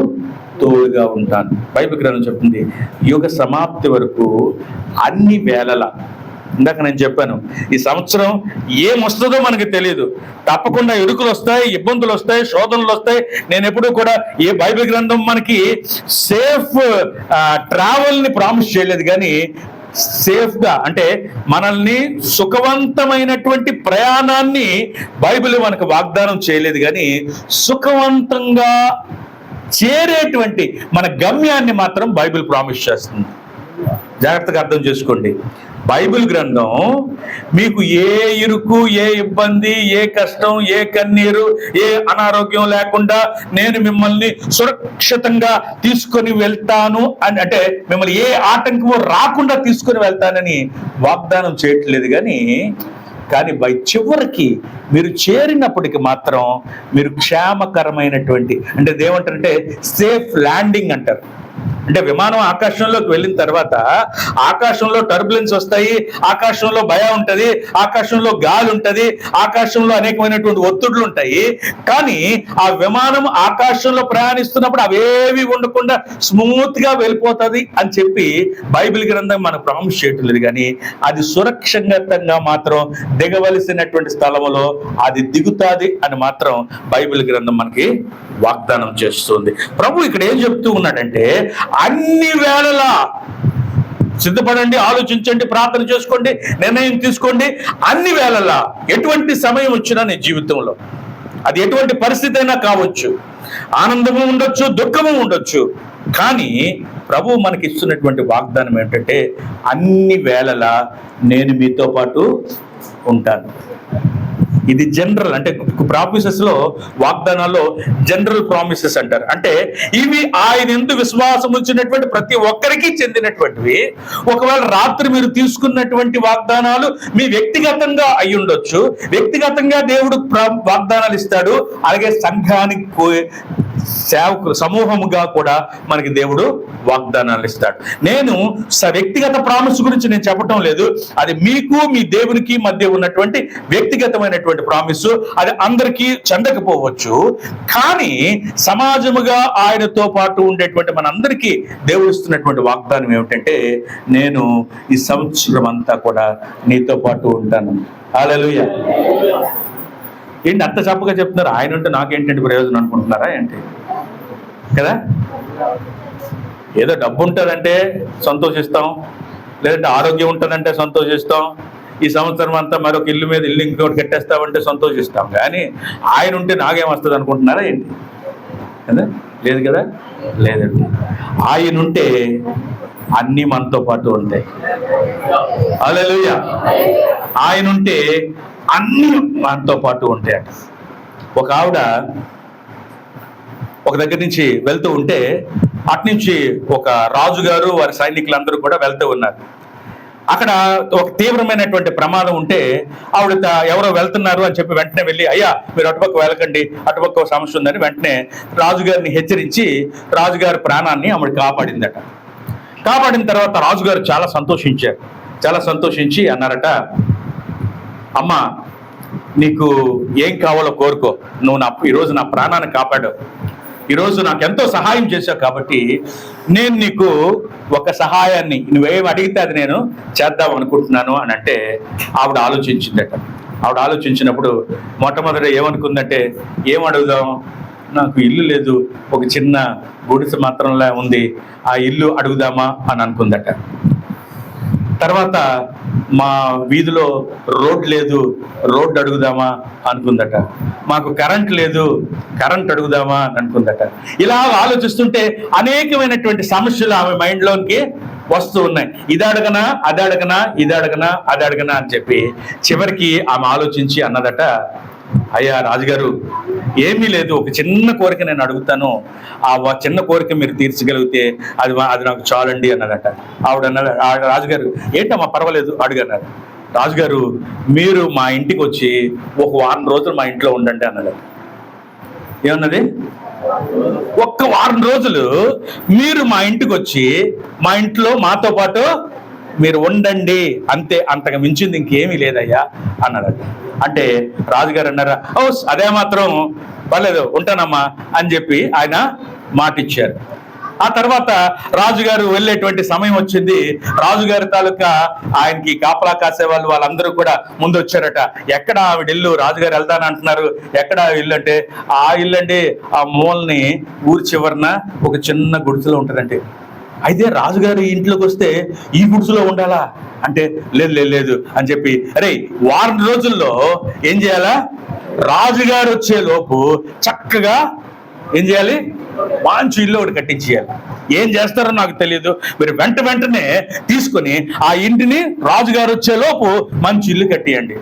తోడుగా ఉంటాను. బైబిల్ గ్రంథం చెప్తుంది యుగ సమాప్తి వరకు అన్ని వేళలా. ఇందాక నేను చెప్పాను ఈ సంవత్సరం ఏమొస్తుందో మనకి తెలియదు, తప్పకుండా ఇరుకులు వస్తాయి, ఇబ్బందులు వస్తాయి, శోధనలు వస్తాయి. నేను ఎప్పుడూ కూడా ఏ బైబిల్ గ్రంథం మనకి సేఫ్ ట్రావెల్ ని ప్రామిస్ చేయలేదు, కానీ సేఫ్ గా అంటే మనల్ని సుఖవంతమైనటువంటి ప్రయాణాన్ని బైబిల్ మనకు వాగ్దానం చేయలేదు, కానీ సుఖవంతంగా చేరేటువంటి మన గమ్యాన్ని మాత్రం బైబిల్ ప్రామిస్ చేస్తుంది. జాగ్రత్తగా అర్థం చేసుకోండి. బైబిల్ గ్రంథం మీకు ఏ ఇరుకు, ఏ ఇబ్బంది, ఏ కష్టం, ఏ కన్నీరు, ఏ అనారోగ్యం లేకుండా నేను మిమ్మల్ని సురక్షితంగా తీసుకొని వెళ్తాను అని, అంటే మిమ్మల్ని ఏ ఆటంకము రాకుండా తీసుకొని వెళ్తానని వాగ్దానం చేయట్లేదు. కానీ చివరికి మీరు చేరినప్పటికి మాత్రం మీరు క్షేమకరమైనటువంటి, అంటే ఏమంటారంటే సేఫ్ ల్యాండింగ్ అంటారు. అంటే విమానం ఆకాశంలోకి వెళ్ళిన తర్వాత ఆకాశంలో టర్బులెన్స్ వస్తాయి, ఆకాశంలో భయం ఉంటది, ఆకాశంలో గాలి ఉంటది, ఆకాశంలో అనేకమైనటువంటి ఒత్తిడులు ఉంటాయి. కానీ ఆ విమానం ఆకాశంలో ప్రయాణిస్తున్నప్పుడు అవేవి ఉండకుండా స్మూత్ గా వెళ్ళిపోతుంది అని చెప్పి బైబిల్ గ్రంథం మనకు ప్రామిస్ చేయట్లేదు, కానీ అది సురక్షితంగా మాత్రం దిగవలసినటువంటి స్థలంలో అది దిగుతాది అని మాత్రం బైబిల్ గ్రంథం మనకి వాగ్దానం చేస్తుంది. ప్రభు ఇక్కడ ఏం చెప్తూ ఉన్నాడంటే అన్ని వేళలా సిద్ధపడండి, ఆలోచించండి, ప్రార్థన చేసుకోండి, నిర్ణయం తీసుకోండి. అన్ని వేళలా ఎటువంటి సమయం వచ్చినా నీ జీవితంలో అది ఎటువంటి పరిస్థితి అయినా కావచ్చు, ఆనందము ఉండొచ్చు, దుఃఖము ఉండొచ్చు, కానీ ప్రభు మనకి ఇస్తున్నటువంటి వాగ్దానం ఏంటంటే అన్ని వేళలా నేను మీతో పాటు ఉంటాను. ఇది జనరల్, అంటే ప్రామిసెస్ లో, వాగ్దానాల్లో జనరల్ ప్రామిసెస్ అంటారు. అంటే ఇవి ఆయన యందు విశ్వాసం ఉంచినటువంటి ప్రతి ఒక్కరికి చెందినటువంటివి. ఒకవేళ రాత్రి మీరు తీసుకున్నటువంటి వాగ్దానాలు మీ వ్యక్తిగతంగా అయి ఉండొచ్చు, వ్యక్తిగతంగా దేవుడు వాగ్దానాలు ఇస్తాడు, అలాగే సంఘానికి సేవకులు సమూహముగా కూడా మనకి దేవుడు వాగ్దానాలు ఇస్తాడు. నేను వ్యక్తిగత ప్రామిస్ గురించి నేను చెప్పటం లేదు, అది మీకు మీ దేవునికి మధ్య ఉన్నటువంటి వ్యక్తిగతమైనటువంటి ప్రామిస్. అది అందరికీ చెందకపోవచ్చు, కానీ సమాజముగా ఆయనతో పాటు ఉండేటువంటి మనందరికీ దేవుడు ఇస్తున్నటువంటి వాగ్దానం ఏమిటంటే నేను ఈ సంవత్సరం అంతా కూడా నీతో పాటు ఉంటాను. హల్లెలూయా. ఏంటి అంత చప్పగా చెప్తున్నారు? ఆయన ఉంటే నాకేంటంటే ప్రయోజనం అనుకుంటున్నారా ఏంటి? కదా, ఏదో డబ్బు ఉంటుందంటే సంతోషిస్తాం, లేదంటే ఆరోగ్యం ఉంటుందంటే సంతోషిస్తాం, ఈ సంవత్సరం అంతా మరొక ఇల్లు మీద ఇల్లు ఇంకోటి కట్టేస్తామంటే సంతోషిస్తాం, కానీ ఆయన ఉంటే నాకేమొస్తుంది అనుకుంటున్నారా ఏంటి? కదా, లేదు కదా, లేదండి. ఆయన ఉంటే అన్నీ మనతో పాటు ఉంటాయి. హల్లెలూయా. ఆయన ఉంటే అన్నీ మనతో పాటు ఉంటాయట. ఒక ఆవిడ ఒక దగ్గర నుంచి వెళ్తూ ఉంటే అట్నుంచి ఒక రాజుగారు వారి సైనికులందరూ కూడా వెళ్తూ ఉన్నారు. అక్కడ ఒక తీవ్రమైనటువంటి ప్రమాదం ఉంటే ఆవిడ ఎవరో వెళ్తున్నారు అని చెప్పి వెంటనే వెళ్ళి, అయ్యా మీరు అటుపక్క వెళ్ళకండి, అటుపక్క సమస్య ఉందని వెంటనే రాజుగారిని హెచ్చరించి రాజుగారి ప్రాణాన్ని ఆవిడ కాపాడిందట. కాపాడిన తర్వాత రాజుగారు చాలా సంతోషించారు. చాలా సంతోషించి అన్నారట, అమ్మా నీకు ఏం కావాలో కోరుకో, నువ్వు ఈరోజు నా ప్రాణాన్ని కాపాడావు, ఈరోజు నాకు ఎంతో సహాయం చేశావు, కాబట్టి నేను నీకు ఒక సహాయాన్ని నువ్వేం అడిగితే అది నేను చేద్దాం అనుకుంటున్నాను అని అంటే ఆవిడ ఆలోచించిందట. ఆవిడ ఆలోచించినప్పుడు మొట్టమొదట ఏమనుకుందంటే, ఏం అడుగుదాం, నాకు ఇల్లు లేదు, ఒక చిన్న గుడిసె మాత్రంలా ఉంది, ఆ ఇల్లు అడుగుదామా అని అనుకుందట. తర్వాత మా వీధిలో రోడ్ లేదు, రోడ్డు అడుగుదామా అనుకుందట. మాకు కరెంట్ లేదు, కరెంట్ అడుగుదామా అని అనుకుందట. ఇలా ఆలోచిస్తుంటే అనేకమైనటువంటి సమస్యలు ఆమె మైండ్లోకి వస్తూ ఉన్నాయి. ఇది అడగనా, అది అడగనా, ఇది అడగనా, అది అడగనా అని చెప్పి చివరికి ఆమె ఆలోచించి అన్నదట, అయ్యా రాజుగారు, ఏమీ లేదు, ఒక చిన్న కోరిక నేను అడుగుతాను, ఆ చిన్న కోరిక మీరు తీర్చగలిగితే అది నాకు చాలండి అన్నదట. రాజుగారు ఏంటమ్మా పర్వాలేదు అడుగన్నారు. రాజుగారు, మీరు మా ఇంటికి వచ్చి ఒక వారం రోజులు మా ఇంట్లో ఉండండి అన్నదట. ఏమన్నది? ఒక్క వారం రోజులు మీరు మా ఇంటికి వచ్చి మా ఇంట్లో మాతో పాటు మీరు ఉండండి, అంతే, అంతకు మించింది ఇంకేమీ లేదయ్యా అన్నారట. అంటే రాజుగారు అన్నారా, ఓ అదే మాత్రం పర్లేదు ఉంటానమ్మా అని చెప్పి ఆయన మాటిచ్చారు. ఆ తర్వాత రాజుగారు వెళ్ళేటువంటి సమయం వచ్చింది. రాజుగారి తాలూకా ఆయనకి కాపలా కాసే వాళ్ళందరూ కూడా ముందు వచ్చారట. ఎక్కడ ఆవిడ ఇల్లు, రాజుగారు వెళ్తానంటున్నారు, ఎక్కడ ఇల్లు అంటే, ఆ ఇల్లు అంటే ఆ మూలని ఊరి చివరన ఒక చిన్న గుడిసెలో ఉంటుందంటే. అయితే రాజుగారి ఇంట్లోకి వస్తే ఈ గుడిసెలో ఉండాలా అంటే, లేదు లేదు లేదు అని చెప్పి, అరే వారం రోజుల్లో ఏం చేయాలా, రాజుగారు వచ్చే లోపు చక్కగా ఏం చేయాలి, మంచి ఇల్లు ఒకటి కట్టించేయాలి. ఏం చేస్తారో నాకు తెలియదు, మీరు వెంటనే తీసుకొని ఆ ఇంటిని రాజుగారు వచ్చే లోపు మంచి ఇల్లు కట్టియండి.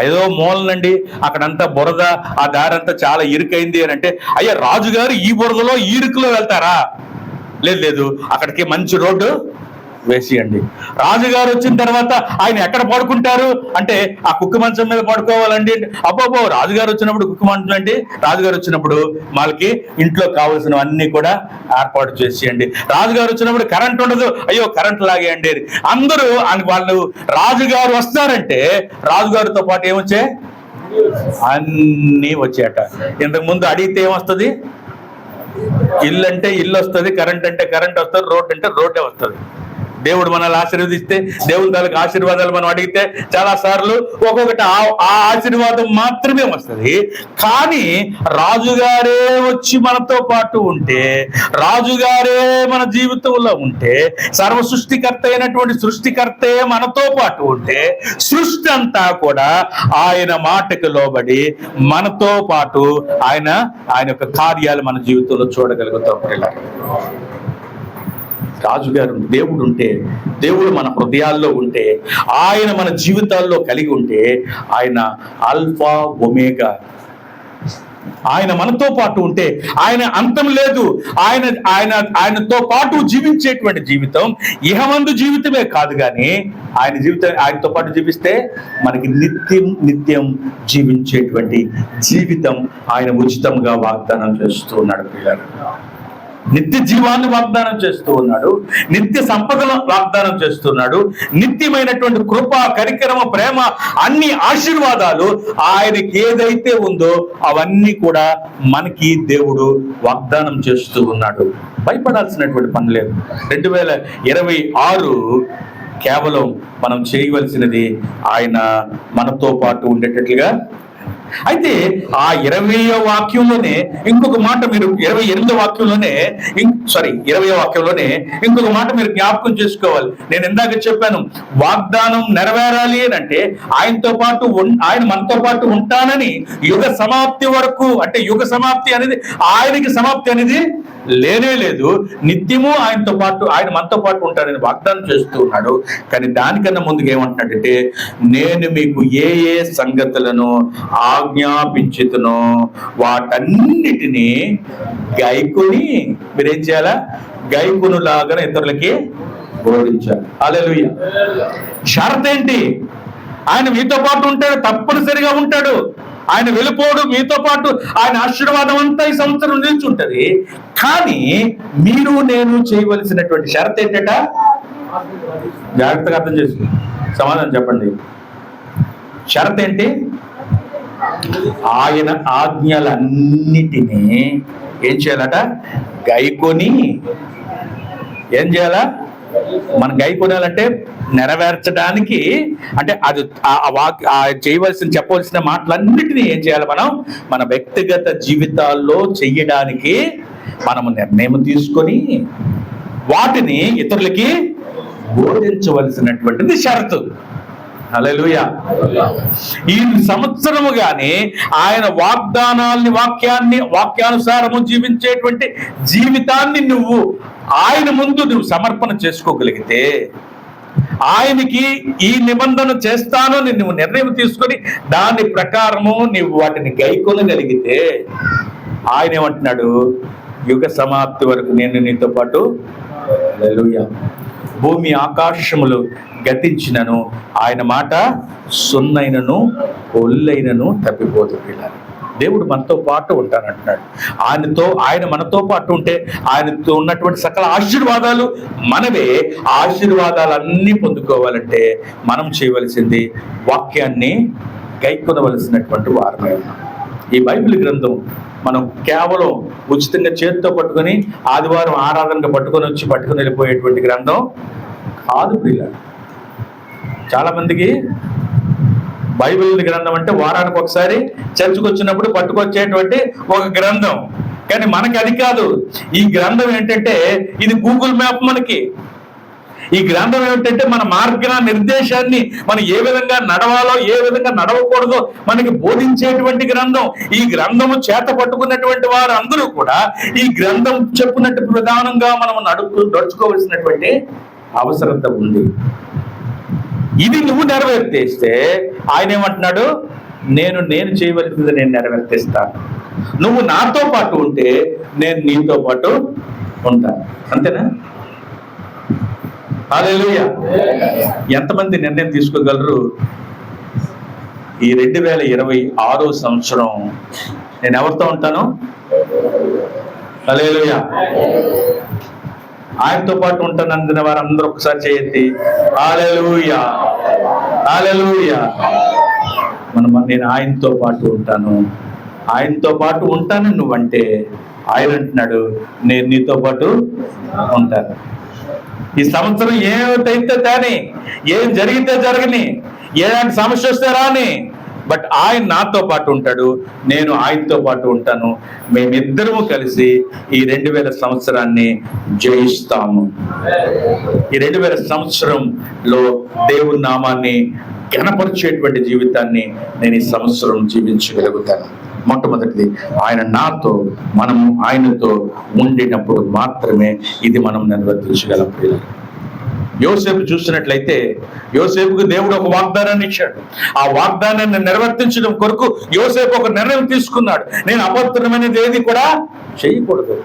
ఏదో మూలనండి అక్కడంతా బురద, ఆ దారంతా చాలా ఇరుకైంది అని అంటే, అయ్యా రాజుగారు ఈ బురదలో ఈ ఇరుకులో వెళ్తారా? లేదు లేదు, అక్కడికి మంచి రోడ్డు వేసియండి. రాజుగారు వచ్చిన తర్వాత ఆయన ఎక్కడ పడుకుంటారు అంటే, ఆ కుక్క మంచం మీద పడుకోవాలండి. అబ్బోబో, రాజుగారు వచ్చినప్పుడు కుక్క మంచం అండి, రాజుగారు వచ్చినప్పుడు వాళ్ళకి ఇంట్లో కావలసినవన్నీ కూడా ఏర్పాటు చేసేయండి. రాజుగారు వచ్చినప్పుడు కరెంట్ ఉండదు, అయ్యో కరెంట్ లాగేయండి. అందరూ వాళ్ళు రాజుగారు వస్తారంటే రాజుగారితో పాటు ఏమొచ్చే, అన్నీ వచ్చాయట. ఇంతకు ముందు అడిగితే ఏమొస్తుంది, ఇల్లు అంటే ఇల్లు వస్తుంది, కరెంట్ అంటే కరెంట్ వస్తుంది, రోడ్ అంటే రోడ్డే వస్తుంది. దేవుడు మనల్ని ఆశీర్వదిస్తే, దేవుని తాలూకు ఆశీర్వాదాలు మనం అడిగితే చాలా సార్లు ఒక్కొక్కటి ఆ ఆశీర్వాదం మాత్రమే వస్తుంది. కానీ రాజుగారే వచ్చి మనతో పాటు ఉంటే, రాజుగారే మన జీవితంలో ఉంటే, సర్వ సృష్టికర్త అయినటువంటి సృష్టికర్తే మనతో పాటు ఉంటే, సృష్టి అంతా కూడా ఆయన మాటకు లోబడి మనతో పాటు ఆయన యొక్క కార్యాలు మన జీవితంలో చూడగలుగుతాం. రాజుగారు దేవుడు ఉంటే, దేవుడు మన హృదయాల్లో ఉంటే, ఆయన మన జీవితాల్లో కలిగి ఉంటే, ఆయన ఆల్ఫా ఒమేగా, ఆయన మనతో పాటు ఉంటే ఆయన అంతం లేదు. ఆయనతో పాటు జీవించేటువంటి జీవితం ఇహమందు జీవితమే కాదు, కానీ ఆయన జీవితం ఆయనతో పాటు జీవిస్తే మనకి నిత్యం జీవించేటువంటి జీవితం ఆయన ఉచితంగా వాగ్దానం చేస్తూ ఉన్నాడు. పిల్లలు, నిత్య జీవాన్ని వాగ్దానం చేస్తూ ఉన్నాడు, నిత్య సంపదను వాగ్దానం చేస్తున్నాడు, నిత్యమైనటువంటి కృప, కనికరమ, ప్రేమ, అన్ని ఆశీర్వాదాలు ఆయనకి ఏదైతే ఉందో అవన్నీ కూడా మనకి దేవుడు వాగ్దానం చేస్తూ ఉన్నాడు. భయపడాల్సినటువంటి పని లేదు. 2026 కేవలం మనం చేయవలసినది ఆయన మనతో పాటు ఉండేటట్లుగా. అయితే ఆ 20వ వాక్యంలోనే ఇంకొక మాట మీరు 28వ వాక్యంలోనే 20వ వాక్యంలోనే ఇంకొక మాట మీరు జ్ఞాపకం చేసుకోవాలి. నేను ఇందాక చెప్పాను, వాగ్దానం నెరవేరాలి అని అంటే ఆయనతో పాటు ఆయన మనతో పాటు ఉంటానని యుగ సమాప్తి వరకు, అంటే యుగ సమాప్తి అనేది ఆయనకి సమాప్తి అనేది లేనే లేదు. నిత్యము ఆయనతో పాటు ఆయన మనతో పాటు ఉంటాడని వాగ్దానం చేస్తూ ఉన్నాడు. కానీ దానికన్నా ముందుకు ఏమంటున్నాడంటే, నేను మీకు ఏ ఏ సంగతులను ఆజ్ఞాపించుతునో వాటన్నిటినీ గైకొని మీరేం చేయాలా, గైకొనులాగా ఇతరులకి బోధించాలి. హల్లెలూయా. షరత్ ఏంటి? ఆయన మీతో పాటు ఉంటాడు, తప్పనిసరిగా ఉంటాడు. ఆయన వెళ్ళిపోడు, మీతో పాటు ఆయన ఆశీర్వాదం అంతా ఈ సంవత్సరం నిలిచి ఉంటది. కానీ మీరు నేను చేయవలసినటువంటి షరత్ ఏంటట? జాగ్రత్తగా అర్థం చేసుకో, సమాధానం చెప్పండి. షరత్ ఏంటి? ఆయన ఆజ్ఞలన్నిటినీ ఏం చేయాలట? గైకొని. ఏం చేయాలా? మనం గైకొనాలంటే నెరవేర్చడానికి, అంటే అది చేయవలసిన చెప్పవలసిన మాటలన్నిటినీ ఏం చేయాలి? మనం మన వ్యక్తిగత జీవితాల్లో చెయ్యడానికి మనము నిర్ణయం తీసుకొని వాటిని ఇతరులకి బోధించవలసినటువంటిది షరతు. హల్లెలూయా. ఈ సంవత్సరము గాని ఆయన వాక్యానుసారము జీవించేటువంటి జీవితాన్ని నువ్వు ఆయన ముందు నువ్వు సమర్పణ చేసుకోగలిగితే, ఆయనకి ఈ నిబంధన చేస్తాను నువ్వు నిర్ణయం తీసుకొని దాని ప్రకారము నువ్వు వాటిని గైకొనగలిగితే, ఆయన ఏమంటున్నాడు? యుగ సమాప్తి వరకు నేను నీతో పాటు. హల్లెలూయా. భూమి ఆకాశములు గతించినను ఆయన మాట సున్నైనను ఒల్లైనను తప్పిపోదు. దేవుడు మనతో పాటు ఉంటానంటున్నాడు. ఆయన మనతో పాటు ఉంటే ఆయనతో ఉన్నటువంటి సకల ఆశీర్వాదాలు మనవే. ఆశీర్వాదాలన్నీ పొందుకోవాలంటే మనం చేయవలసింది వాక్యాన్ని గైకొనవలసినటువంటి వారమే ఉన్నాం. ఈ బైబిల్ గ్రంథం మనం కేవలం ఉచితంగా చేతితో పట్టుకొని ఆదివారం ఆరాధనగా పట్టుకొని వెళ్ళిపోయేటువంటి గ్రంథం కాదు ప్రియులారా. చాలా మందికి బైబిల్ గ్రంథం అంటే వారానికి ఒకసారి చర్చికి వచ్చినప్పుడు పట్టుకొచ్చేటువంటి ఒక గ్రంథం, కానీ మనకి అది కాదు. ఈ గ్రంథం ఏంటంటే ఇది గూగుల్ మ్యాప్. మనకి ఈ గ్రంథం ఏమిటంటే మన మార్గ నిర్దేశాన్ని మనం ఏ విధంగా నడవాలో ఏ విధంగా నడవకూడదో మనకి బోధించేటువంటి గ్రంథం. ఈ గ్రంథము చేత పట్టుకున్నటువంటి వారు అందరూ కూడా ఈ గ్రంథం చెప్పినట్టు ప్రధానంగా మనం నడుచుకోవలసినటువంటి అవసరత ఉంది. ఇది నువ్వు నెరవేర్తేస్తే ఆయన ఏమంటున్నాడు? నేను చేయవలసింది నేను నెరవేర్తిస్తాను. నువ్వు నాతో పాటు ఉంటే నేను నీతో పాటు ఉంటాను. అంతేనా? హల్లెలూయా. ఎంతమంది నిర్ణయం తీసుకోగలరు? ఈ 2026 సంవత్సరం నేను ఎవరితో ఉంటాను? హల్లెలూయా. ఆయనతో పాటు ఉంటాను అందిన వారు అందరూ ఒకసారి చేయొద్ది. హల్లెలూయా, హల్లెలూయా. నేను ఆయనతో పాటు ఉంటాను. ఆయనతో పాటు ఉంటాను నువ్వంటే ఆయన అంటున్నాడు నేను నీతో పాటు ఉంటాను. ఈ సంవత్సరం ఏమిటైతే కానీ, ఏం జరిగితే జరగని, ఏలాంటి సమస్య వస్తే రాని, బట్ ఆయన నాతో పాటు ఉంటాడు, నేను ఆయనతో పాటు ఉంటాను. మేమిద్దరము కలిసి ఈ 2000 సంవత్సరాన్ని జయిస్తాము. ఈ 2000 సంవత్సరంలో దేవుని నామాన్ని ఘనపరిచేటువంటి జీవితాన్ని నేను ఈ సంవత్సరం జీవించగలుగుతాను. మొట్టమొదటిది ఆయన నాతో, మనము ఆయనతో ఉండినప్పుడు మాత్రమే ఇది మనం నిర్వర్తించగలం. యోసేపు చూసినట్లయితే యోసేపుకు దేవుడు ఒక వాగ్దానాన్ని ఇచ్చాడు. ఆ వాగ్దానాన్ని నిర్వర్తించడం కొరకు యోసేపు ఒక నిర్ణయం తీసుకున్నాడు. నేను అపవిత్రమైనది ఏది కూడా చేయకూడదు,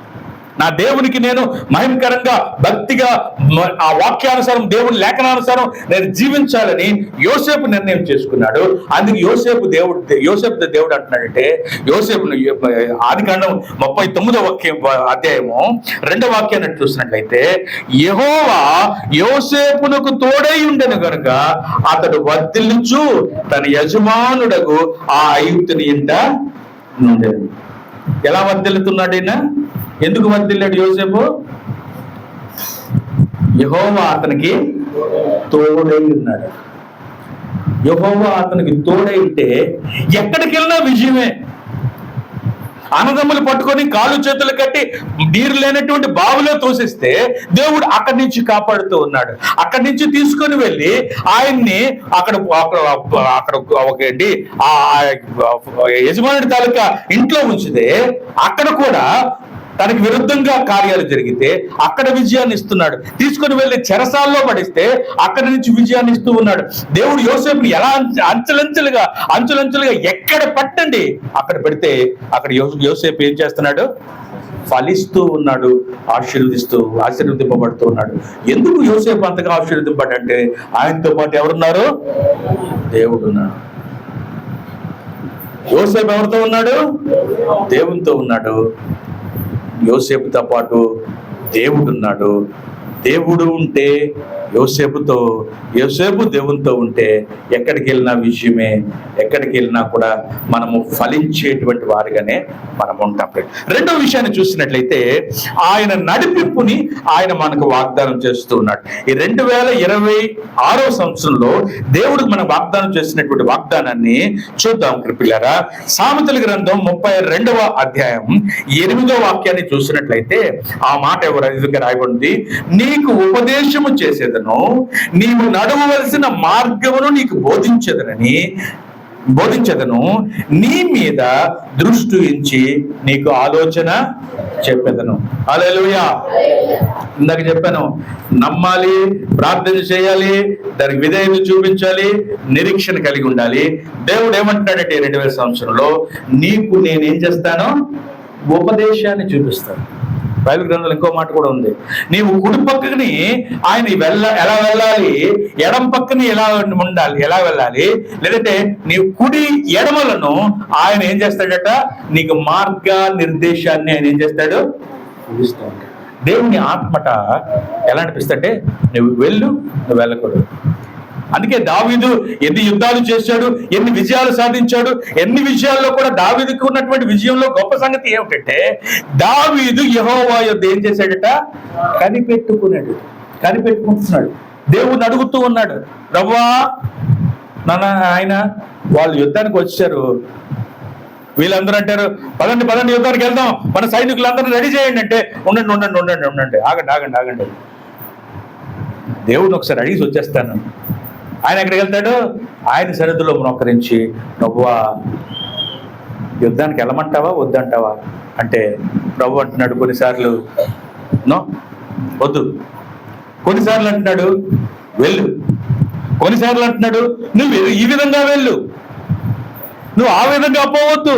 నా దేవునికి నేను మహిమకరంగా భక్తిగా ఆ వాక్యానుసారం దేవుని లేఖనానుసారం నేను జీవించాలని యోసేపు నిర్ణయం చేసుకున్నాడు. అందుకు యోసేపు దేవుడు అంటున్నాడంటే, యోసేపు ఆదికాండం 39వ అధ్యాయము 2వ వాక్యాన్ని చూసినట్లయితే, యెహోవా యోసేపునకు తోడై ఉండెను గనుక అతడు వర్ధిల్లుచు తన యజమానుడకు ఆ ఐగుప్తుని ఇంట ఉండెను. ఎలా వర్ధిల్లుతున్నాడు ఈయన? ఎందుకు వర్ధిల్లాడు యోసేపు? యెహోవా అతనికి తోడై ఉన్నాడు. యెహోవా అతనికి తోడై ఉంటే ఎక్కడికి వెళ్ళినా విజయమే. అన్నదమ్ములు పట్టుకొని కాళ్ళు చేతులు కట్టి నీరు లేనటువంటి బావిలో తోసిస్తే దేవుడు అక్కడి నుంచి కాపాడుతూ ఉన్నాడు. అక్కడి నుంచి తీసుకొని వెళ్ళి ఆయన్ని అక్కడ యజమానుడి తాలూకా ఇంట్లో ఉంచితే అక్కడ కూడా తనకి విరుద్ధంగా కార్యాలు జరిగితే అక్కడ విజయాన్ని ఇస్తున్నాడు. తీసుకుని వెళ్ళి చెరసాల్లో పడిస్తే అక్కడి నుంచి విజయాన్ని ఇస్తూ ఉన్నాడు. దేవుడు యోసేపుని ఎలా అంచులంచులుగా ఎక్కడ పట్టండి అక్కడ పెడితే అక్కడ యోసేపు ఏం చేస్తున్నాడు? ఫలిస్తూ ఉన్నాడు, ఆశీర్వదింపబడుతూ ఉన్నాడు. ఎందుకు యోసేపు అంతగా ఆశీర్వదింపబడంటే ఆయనతో పాటు ఎవరున్నారు? దేవుడు ఉన్నాడు. యోసేపు ఎవరితో ఉన్నాడు? దేవునితో ఉన్నాడు. యోసేపుతో పాటు దేవుడు ఉన్నాడు. దేవుడు ఉంటే యోసేపుతో, యోసేపు దేవునితో ఉంటే ఎక్కడికి వెళ్ళినా విజయమే, ఎక్కడికి వెళ్ళినా కూడా మనము ఫలించేటువంటి వారిగానే మనం ఉంటాం. రెండో విషయాన్ని చూసినట్లయితే ఆయన నడిపింపుని ఆయన మనకు వాగ్దానం చేస్తూ ఉన్నాడు. ఈ 2026వ సంవత్సరంలో దేవుడు మనకు వాగ్దానం చేసినటువంటి వాగ్దానాన్ని చూద్దాం పిల్లరా. సామెతల గ్రంథం 32వ అధ్యాయం 8వ వాక్యాన్ని చూసినట్లయితే ఆ మాట విధంగా రాయబడింది, నీకు ఉపదేశము చేసేదను, నీవు నడవవలసిన మార్గమును నీకు బోధించదను, నీ మీద దృష్టి ఉంచి నీకు ఆలోచన చెప్పేదను. హల్లెలూయా. ఇందాక చెప్పాను, నమ్మాలి, ప్రార్థన చేయాలి, దానికి విధేయత చూపించాలి, నిరీక్షణ కలిగి ఉండాలి. దేవుడు ఏమంటాడంటే 2000 సంవత్సరంలో నీకు నేనేం చేస్తాను, ఉపదేశాన్ని చూపిస్తాను. బైబిల్ గ్రంథంలో ఇంకో మాట కూడా ఉంది, నీవు కుడి పక్కని ఆయన ఎలా వెళ్ళాలి, ఎడం పక్కని ఎలా వెళ్ళాలి, లేదంటే నీవు కుడి ఎడమలను ఆయన ఏం చేస్తాడట, నీకు మార్గ నిర్దేశాన్ని ఆయన ఏం చేస్తాడు, చూపిస్తాడు. దేవుని ఆత్మట ఎలా అనిపిస్తుంటే నువ్వు నువ్వు వెళ్ళకూడదు. అందుకే దావీదు ఎన్ని యుద్ధాలు చేశాడు, ఎన్ని విజయాలు సాధించాడు. ఎన్ని విజయాల్లో కూడా దావీదుకు ఉన్నటువంటి విజయంలో గొప్ప సంగతి ఏమిటంటే, దావీదు యెహోవా యొద్ద ఏం చేశాడట, కనిపెట్టుకుంటున్నాడు. దేవుని అడుగుతూ ఉన్నాడు, ప్రభువా ఆయన వాళ్ళు యుద్ధానికి వచ్చారు, వీళ్ళందరూ అంటారు పదండి యుద్ధానికి వెళ్దాం, మన సైనికులందరూ రెడీ చేయండి అంటే, ఉండండి, ఆగండి, దేవుడిని ఒకసారి అడిగి వచ్చేస్తాను. ఆయన ఎక్కడికి వెళ్తాడు, ఆయన సరిహద్దులో మోకరించి, ప్రభువా యుద్ధానికి వెళ్ళమంటావా వద్దంటావా అంటే, ప్రభు అంటున్నాడు కొన్నిసార్లు నో వద్దు, కొన్నిసార్లు అంటున్నాడు వెళ్ళు, కొన్నిసార్లు అంటున్నాడు నువ్వు ఈ విధంగా వెళ్ళు, నువ్వు ఆ విధంగా పోవద్దు.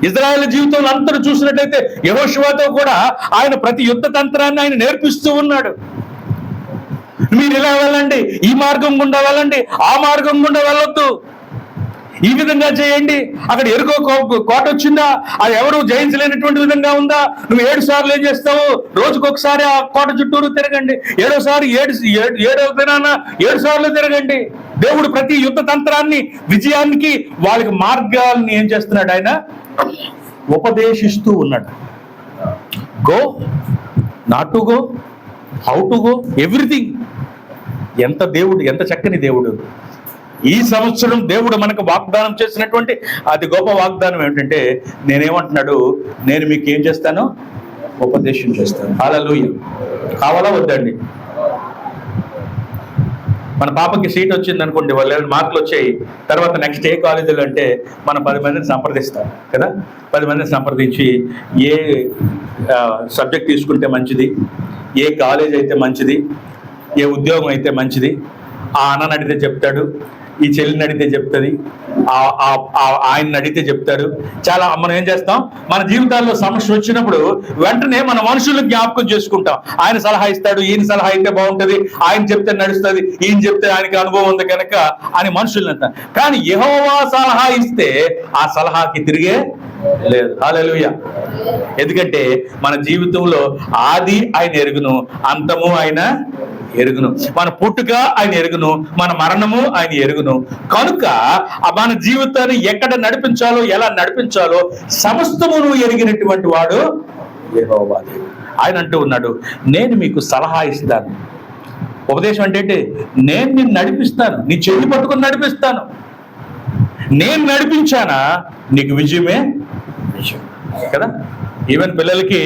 ఇజ్రాయేల్ జీవితంలో అంతా చూసినట్లయితే యెహోషువతో కూడా ఆయన ప్రతి యుద్ధ తంత్రాన్ని ఆయన నేర్పిస్తూ ఉన్నాడు. మీరు ఇలా వెళ్ళండి, ఈ మార్గం గుండా వెళ్ళండి, ఆ మార్గం గుండా వెళ్ళొద్దు, ఈ విధంగా చేయండి. అక్కడ ఎరుకో కోట వచ్చిందా, అది ఎవరు జయించలేనటువంటి విధంగా ఉందా, నువ్వు 7 సార్లు ఏం చేస్తావు, రోజుకొకసారి ఆ కోట చుట్టూరు తిరగండి, 7వ దినాన 7 సార్లు తిరగండి. దేవుడు ప్రతి యుద్ధ తంత్రాన్ని, విజయానికి, వాళ్ళకి మార్గాల్ని ఏం చేస్తున్నాడు, ఆయన ఉపదేశిస్తూ ఉన్నాడు. Go, not to go, how to go, everything. ఎంత చక్కని దేవుడు. ఈ సంవత్సరం దేవుడు మనకు వాగ్దానం చేసినటువంటి అతి గొప్ప వాగ్దానం ఏమిటంటే, నేనేమంటున్నాడు, నేను మీకు ఏం చేస్తాను, ఉపదేశం చేస్తాను. హల్లెలూయా. కావాలా వద్దండి? మన పాపకి సీట్ వచ్చింది అనుకోండి, వాళ్ళు మార్కులు వచ్చాయి, తర్వాత నెక్స్ట్ ఏ కాలేజీలో అంటే మనం 10 మందిని సంప్రదిస్తాం కదా. 10 మందిని సంప్రదించి ఏ సబ్జెక్ట్ తీసుకుంటే మంచిది, ఏ కాలేజ్ అయితే మంచిది, ఏ ఉద్యోగం అయితే మంచిది, ఆ అన్నని అడిగితే చెప్తాడు, ఈ చెల్లిని అడిగితే చెప్తుంది, ఆయన్ని అడిగితే చెప్తాడు. చాలా మనం ఏం చేస్తాం, మన జీవితాల్లో సమస్య వచ్చినప్పుడు వెంటనే మన మనుషులను జ్ఞాపకం చేసుకుంటాం. ఆయన సలహా ఇస్తాడు, ఈయన సలహా అయితే బాగుంటుంది, ఆయన చెప్తే నడుస్తుంది, ఈయన చెప్తే ఆయనకి అనుభవం ఉంది కనుక అని మనుషులు అంటారు. కానీ యెహోవా సలహా ఇస్తే ఆ సలహాకి తిరిగే లేదు. హల్లెలూయా. ఎందుకంటే మన జీవితంలో ఆది ఆయన ఎరుగును, అంతము ఆయన ఎరుగును, మన పుట్టుక ఆయన ఎరుగును, మన మరణము ఆయన ఎరుగును. కనుక మన జీవితాన్ని ఎక్కడ నడిపించాలో, ఎలా నడిపించాలో సమస్తమును ఎరిగినటువంటి వాడు యెహోవా దేవుడు. ఆయన అంటూ ఉన్నాడు, నేను మీకు సలహా ఇస్తాను. ఉపదేశం అంటే నేను నిన్ను నడిపిస్తాను, నీ చెయ్యి పట్టుకుని నడిపిస్తాను. నేను నడిపించానా నీకు విజయమే విజయం కదా. ఈవెన్ పిల్లలకి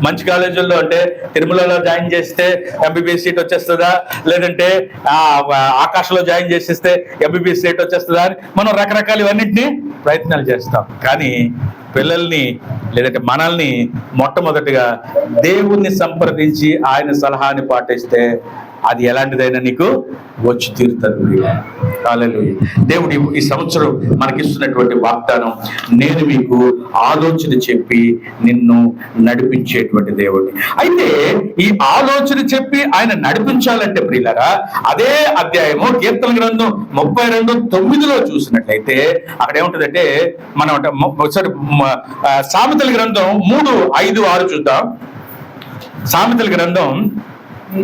మంచి కాలేజీల్లో అంటే తిరుమలలో జాయిన్ చేస్తే ఎంబీబీఎస్ సీట్ వచ్చేస్తుందా, లేదంటే ఆకాశంలో జాయిన్ చేసేస్తే ఎంబీబీఎస్ సీట్ వచ్చేస్తుందా అని మనం రకరకాల ఇవన్నింటినీ ప్రయత్నాలు చేస్తాం. కానీ పిల్లల్ని లేదంటే మనల్ని మొట్టమొదటిగా దేవుణ్ణి సంప్రదించి ఆయన సలహాని పాటిస్తే అది ఎలాంటిదైనా నీకు వచ్చి తీరుతుంది. హల్లెలూయా. దేవుడు ఈ సంవత్సరం మనకిస్తున్నటువంటి వాగ్దానం, నేను మీకు ఆలోచన చెప్పి నిన్ను నడిపించేటువంటి దేవుడు. అయితే ఈ ఆలోచన చెప్పి ఆయన నడిపించాలంటే ప్రియులారా, అదే అధ్యాయము కీర్తన గ్రంథం 32:9 చూసినట్లయితే అక్కడ ఏముంటుందంటే, మనం సామెతల గ్రంథం 3:5-6 చూద్దాం. సామెతల గ్రంథం నీ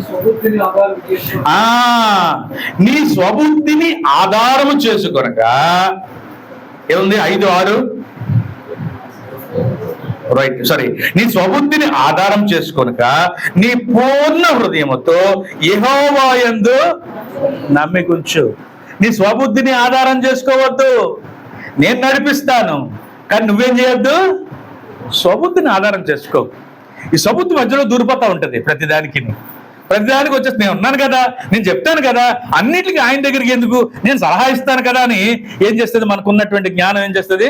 స్వబుద్ధిని ఆధారము చేసుకొనగా ఏముంది 5:6 రైట్ సారీ నీ స్వబుద్ధిని ఆధారం చేసుకొనక నీ పూర్ణ హృదయముతో యెహోవా యందు నమ్మికుంచు. నీ స్వబుద్ధిని ఆధారం చేసుకోవద్దు. నేను నడిపిస్తాను, కానీ నువ్వేం చేయొద్దు, స్వబుద్ధిని ఆధారం చేసుకో. ఈ స్వబుద్ధి మధ్యలో దూరిపోతా ఉంటుంది. ప్రతిదానికి వచ్చేసి నేను ఉన్నాను కదా, నేను చెప్తాను కదా, అన్నిటికీ ఆయన దగ్గరికి ఎందుకు, నేను సలహా ఇస్తాను కదా అని ఏం చేస్తుంది, మనకున్నటువంటి జ్ఞానం ఏం చేస్తుంది,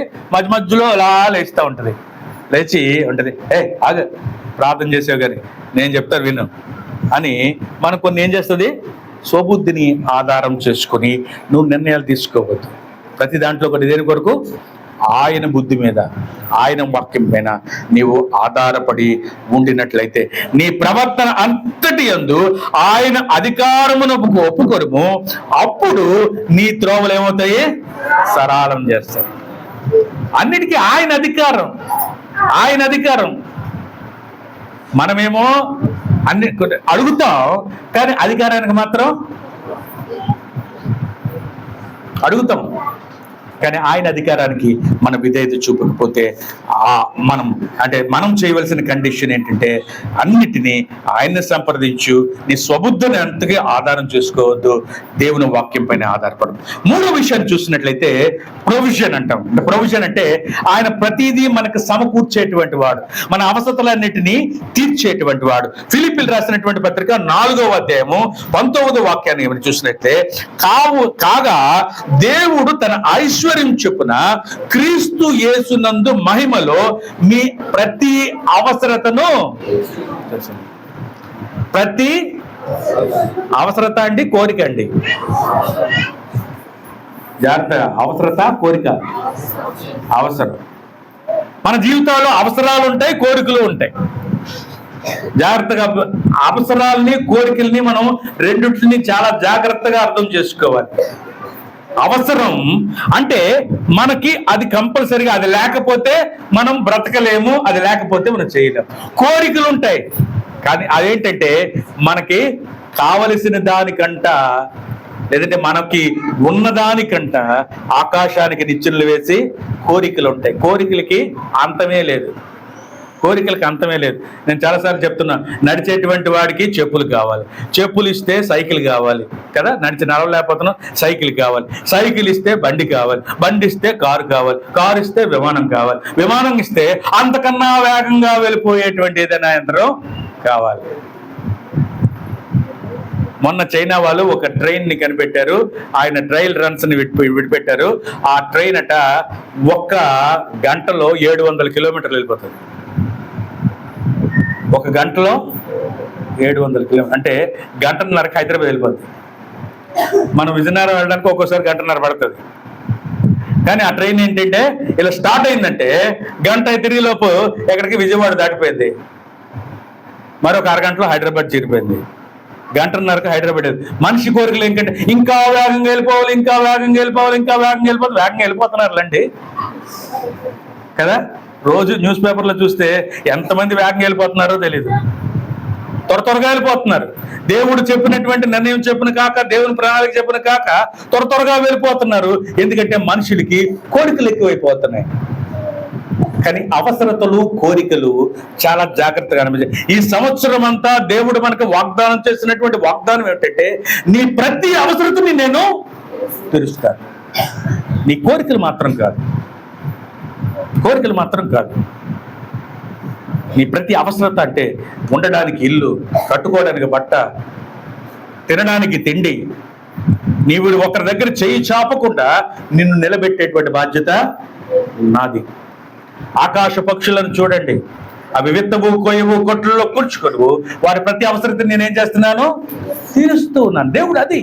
మధ్యలో అలా లేస్తూ ఉంటుంది. లేచి ఉంటుంది, ఆగ ప్రార్థన చేసావు కానీ నేను చెప్తాను విను అని మనకు కొన్ని ఏం చేస్తుంది, స్వబుద్ధిని ఆధారం చేసుకొని నువ్వు నిర్ణయాలు తీసుకోవద్దు. ప్రతి దాంట్లో ఒకటి దేని కొరకు, ఆయన బుద్ధి మీద, ఆయన వాక్యం పైన నీవు ఆధారపడి ఉండినట్లయితే నీ ప్రవర్తన అంతటి యందు ఆయన అధికారమునకు ఒప్పుకొనుము. అప్పుడు నీ త్రోవలు ఏమవుతాయి, సరళం చేస్తాయి. అన్నిటికీ ఆయన అధికారం. మనమేమో అన్ని అడుగుతాం, కానీ అధికారానికి మాత్రం అడుగుతాం, కానీ ఆయన అధికారానికి మన విధేయత చూపకపోతే మనం చేయవలసిన కండిషన్ ఏంటంటే అన్నిటినీ ఆయన్ని సంప్రదించు. నీ స్వబుద్ధిని అంతగా ఆధారం చేసుకోవద్దు, దేవుని వాక్యం పైన ఆధారపడు. మూడో విషయాన్ని చూసినట్లయితే ప్రొవిజన్ అంటాం. ప్రొవిజన్ అంటే ఆయన ప్రతిదీ మనకు సమకూర్చేటువంటి వాడు, మన అవసరతలన్నిటినీ తీర్చేటువంటి వాడు. ఫిలిప్పీలు రాసినటువంటి పత్రిక 4వ అధ్యాయము 19వ వాక్యాన్ని ఏమని చూసినట్లయితే కాగా దేవుడు తన ఐశ్వర్యం చొప్పున క్రీస్తు యేసునందు మహిమలో మీ ప్రతి అవసరతను, ప్రతి అవసరత అండి, కోరిక అండి, జాగ్రత్తగా, అవసరత కోరిక, అవసరం. మన జీవితాల్లో అవసరాలు ఉంటాయి, కోరికలు ఉంటాయి. జాగ్రత్తగా అవసరాలని కోరికల్ని మనం రెండింటిని చాలా జాగ్రత్తగా అర్థం చేసుకోవాలి. అవసరం అంటే మనకి అది కంపల్సరీగా, అది లేకపోతే మనం బ్రతకలేము, అది లేకపోతే మనం చేయలేము. కోరికలు ఉంటాయి, కానీ అదేంటంటే మనకి కావలసిన దానికంట, లేదంటే మనకి ఉన్నదానికంట ఆకాశానికి నిచ్చెనలు వేసి కోరికలు ఉంటాయి. కోరికలకి అంతమే లేదు. నేను చాలాసార్లు చెప్తున్నా, నడిచేటువంటి వాడికి చెప్పులు కావాలి, చెప్పులు ఇస్తే సైకిల్ కావాలి కదా, నడవలేకపోతున్నాం, సైకిల్ కావాలి, సైకిల్ ఇస్తే బండి కావాలి, బండి ఇస్తే కారు కావాలి, కారు ఇస్తే విమానం కావాలి, విమానం ఇస్తే అంతకన్నా వేగంగా వెళ్ళిపోయేటువంటి ఏదైనా యంత్రం కావాలి. మొన్న చైనా వాళ్ళు ఒక ట్రైన్ ని కనిపెట్టారు. ఆయన ట్రయల్ రన్స్ ని విడిపెట్టారు. ఆ ట్రైన్ అట 1 గంటలో 700 కిలోమీటర్లు వెళ్ళిపోతుంది. 1 గంటలో 700 కిలోమీటర్లు అంటే 1.5 గంటలకు హైదరాబాద్ వెళ్ళిపోతుంది. మనం విజయనగరం వెళ్ళడానికి ఒక్కోసారి 1.5 గంట పడుతుంది. కానీ ఆ ట్రైన్ ఏంటంటే ఇలా స్టార్ట్ అయిందంటే 1 గంట తిరిగిలోపు ఎక్కడికి విజయవాడ దాటిపోయింది, మరొక 1/2 గంటలో హైదరాబాద్ చేరిపోయింది. 1.5 గంటలకు హైదరాబాద్. మనిషి కోరికలు ఏంటంటే ఇంకా వేగంగా వెళ్ళిపోవాలి, ఇంకా వేగంగా వెళ్ళిపోతున్నారులేండి కదా. రోజు న్యూస్ పేపర్లో చూస్తే ఎంతమంది వేగంగా వెళ్ళిపోతున్నారో తెలీదు. త్వరగా వెళ్ళిపోతున్నారు. దేవుడు చెప్పినటువంటి నిర్ణయం చెప్పిన కాక, దేవుని ప్రణాళిక చెప్పిన కాక త్వరగా వెళ్ళిపోతున్నారు. ఎందుకంటే మనుషులకి కోరికలు ఎక్కువైపోతున్నాయి. కానీ అవసరతలు, కోరికలు చాలా జాగ్రత్తగా అనిపించాయి. ఈ సంవత్సరం అంతా దేవుడు మనకు వాగ్దానం చేసినటువంటి వాగ్దానం ఏమిటంటే, నీ ప్రతి అవసరతని నేను తీరుస్తాను. నీ కోరికలు మాత్రం కాదు, నీ ప్రతి అవసరత అంటే ఉండడానికి ఇల్లు, కట్టుకోవడానికి బట్ట, తినడానికి తిండి, నీవు ఒకరి దగ్గర చెయ్యి చాపకుండా నిన్ను నిలబెట్టేటువంటి బాధ్యత నాది. ఆకాశ పక్షులను చూడండి, అవి విత్తవు, కొయ్యవు, కొట్లలో కూర్చుకొనువు, వారి ప్రతి అవసరత నేనేం చేస్తున్నాను, తీరుస్తూ ఉన్నాను. దేవుడు అది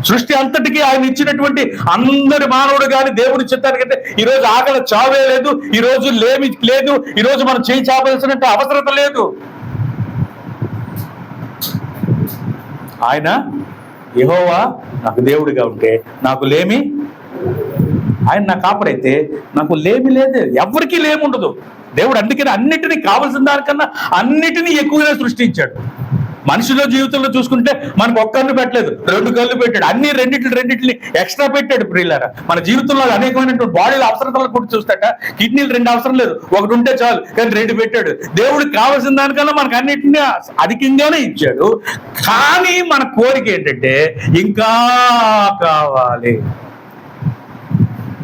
సృష్టి అంతటికీ ఆయన ఇచ్చినటువంటి అందరి మానవుడు కానీ దేవుడి చిత్తానికైతే ఈరోజు ఆకలి చావే లేదు, ఈరోజు లేమి లేదు, ఈరోజు మనం చేయి చాపాల్సినట్టు అవసరత లేదు. ఆయన యెహోవా నాకు దేవుడిగా ఉంటే నాకు లేమి, ఆయన నా కాపరైతే నాకు లేమి లేదు, ఎవరికీ లేమి ఉండదు. దేవుడు అందుకని అన్నిటినీ కావాల్సిన దానికన్నా అన్నిటినీ ఎక్కువగా సృష్టించాడు. మనుషుల జీవితంలో చూసుకుంటే మనకు ఒక్కరిని పెట్టలేదు, 2 కళ్ళు పెట్టాడు, అన్ని రెండింటిని ఎక్స్ట్రా పెట్టాడు. ప్రియులారా, మన జీవితంలో అనేకమైనటువంటి బాడీలో అవసరతలు కూడా చూస్తాట. కిడ్నీలు 2 అవసరం లేదు, 1 ఉంటే చాలు, కానీ 2 పెట్టాడు. దేవుడికి కావాల్సిన దానికన్నా మనకు అన్నిటినీ అధికంగానే ఇచ్చాడు. కానీ మన కోరిక ఏంటంటే ఇంకా కావాలి,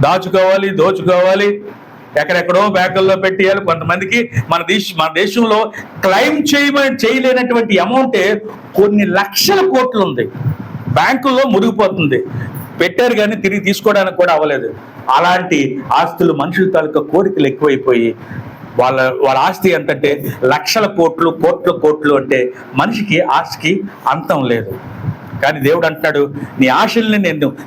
దాచుకోవాలి, దోచుకోవాలి, ఎక్కడెక్కడో బ్యాంకుల్లో పెట్టేయాలి. కొంతమందికి మన దేశంలో క్లెయిమ్ చేయలేనటువంటి అమౌంటే కొన్ని లక్షల కోట్లు ఉంది, బ్యాంకుల్లో మురిగిపోతుంది. పెట్టారు కానీ తిరిగి తీసుకోవడానికి కూడా అవ్వలేదు. అలాంటి ఆస్తులు మనుషుల తాలూకా కోరికలు ఎక్కువైపోయి వాళ్ళ ఆస్తి ఎంతంటే లక్షల కోట్లు, కోట్లు అంటే మనిషికి ఆస్తికి అంతం లేదు. కానీ దేవుడు అంటున్నాడు, నీ ఆశల్ని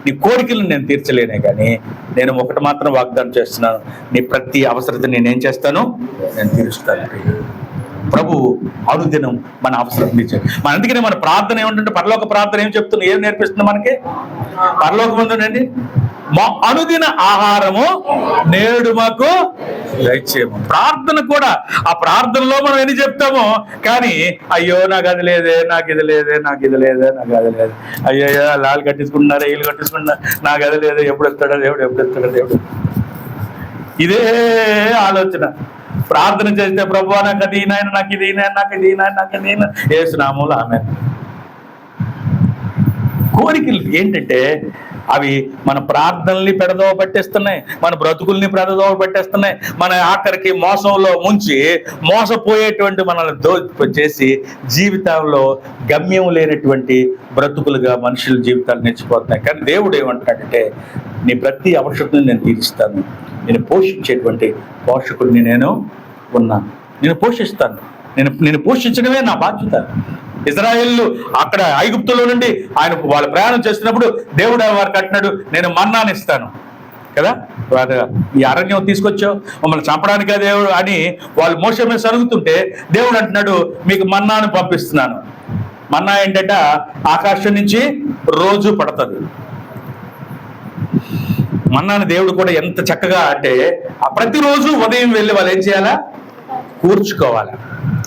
నీ కోరికలను నేను తీర్చలేనే, కానీ నేను ఒకటి మాత్రం వాగ్దానం చేస్తున్నాను, నీ ప్రతి అవసరత నేనేం చేస్తాను, నేను తీరుస్తాను. ప్రభు అనుదినం మన అవసరం తీర్చాడు. అందుకనే మన ప్రార్థన ఏమిటంటే, పరలోక ప్రార్థన ఏం చెప్తుంది, ఏం నేర్పిస్తుంది మనకి? పరలోకం ఉందండి, మా అనుదిన ఆహారము నేడు మాకు దయచేయము. ప్రార్థన కూడా, ఆ ప్రార్థనలో మనం ఎన్ని చెప్తామో, కానీ అయ్యో నాకు అది లేదే, నాకు ఇది లేదే, నాకు ఇది లేదే, నాకు అది లేదు, అయ్యో లాలు కట్టించుకుంటున్నారా, ఇల్లు కట్టించుకుంటున్నా, నాకు అది లేదు, ఎప్పుడు ఎత్తాడా దేవుడు, ఎప్పుడు ఎత్తాడా దేవుడు, ఇదే ఆలోచన. ప్రార్థన చేస్తే ప్రభువా నాకు అది నాయన, నాకు ఇది నాయన, నాకు ఇది నాయన, నాకు ఇది యేసునామములో ఆమేన్. కోరికలు ఏంటంటే అవి మన ప్రార్థనల్ని పెడదోవ పట్టేస్తున్నాయి, మన బ్రతుకుల్ని పెడదోవ పట్టేస్తున్నాయి, మన ఆఖరికి మోసంలో ముంచి మోసపోయేటువంటి మనల్ని చేసి జీవితంలో గమ్యం లేనటువంటి బ్రతుకులుగా మనుషుల జీవితాలు నిలిచిపోతున్నాయి. కానీ దేవుడు ఏమంటాడంటే, నీ ప్రతి అవసరతను నేను తీరుస్తాను, నేను పోషించేటువంటి పోషకుడిని నేను ఉన్నాను, నేను పోషిస్తాను, నేను పోషించడమే నా బాధ్యత. ఇజ్రాయేలు అక్కడ ఐగుప్తులో నుండి వాళ్ళు ప్రయాణం చేస్తున్నప్పుడు దేవుడు వారికి అంటున్నాడు, నేను మన్నాను ఇస్తాను కదా, ఈ అరణ్యం తీసుకొచ్చావు మమ్మల్ని చంపడానికి దేవుడు అని వాళ్ళు మోషే మీద సరుగుతుంటే దేవుడు అంటున్నాడు, మీకు మన్నాను పంపిస్తున్నాను. మన్నా ఏంటంటే ఆకాశం నుంచి రోజు పడుతుంది. మన్నాను దేవుడు కూడా ఎంత చక్కగా అంటే, ప్రతిరోజు ఉదయం వెళ్ళి వాళ్ళు ఏం చేయాలా, కూర్చుకోవాలి.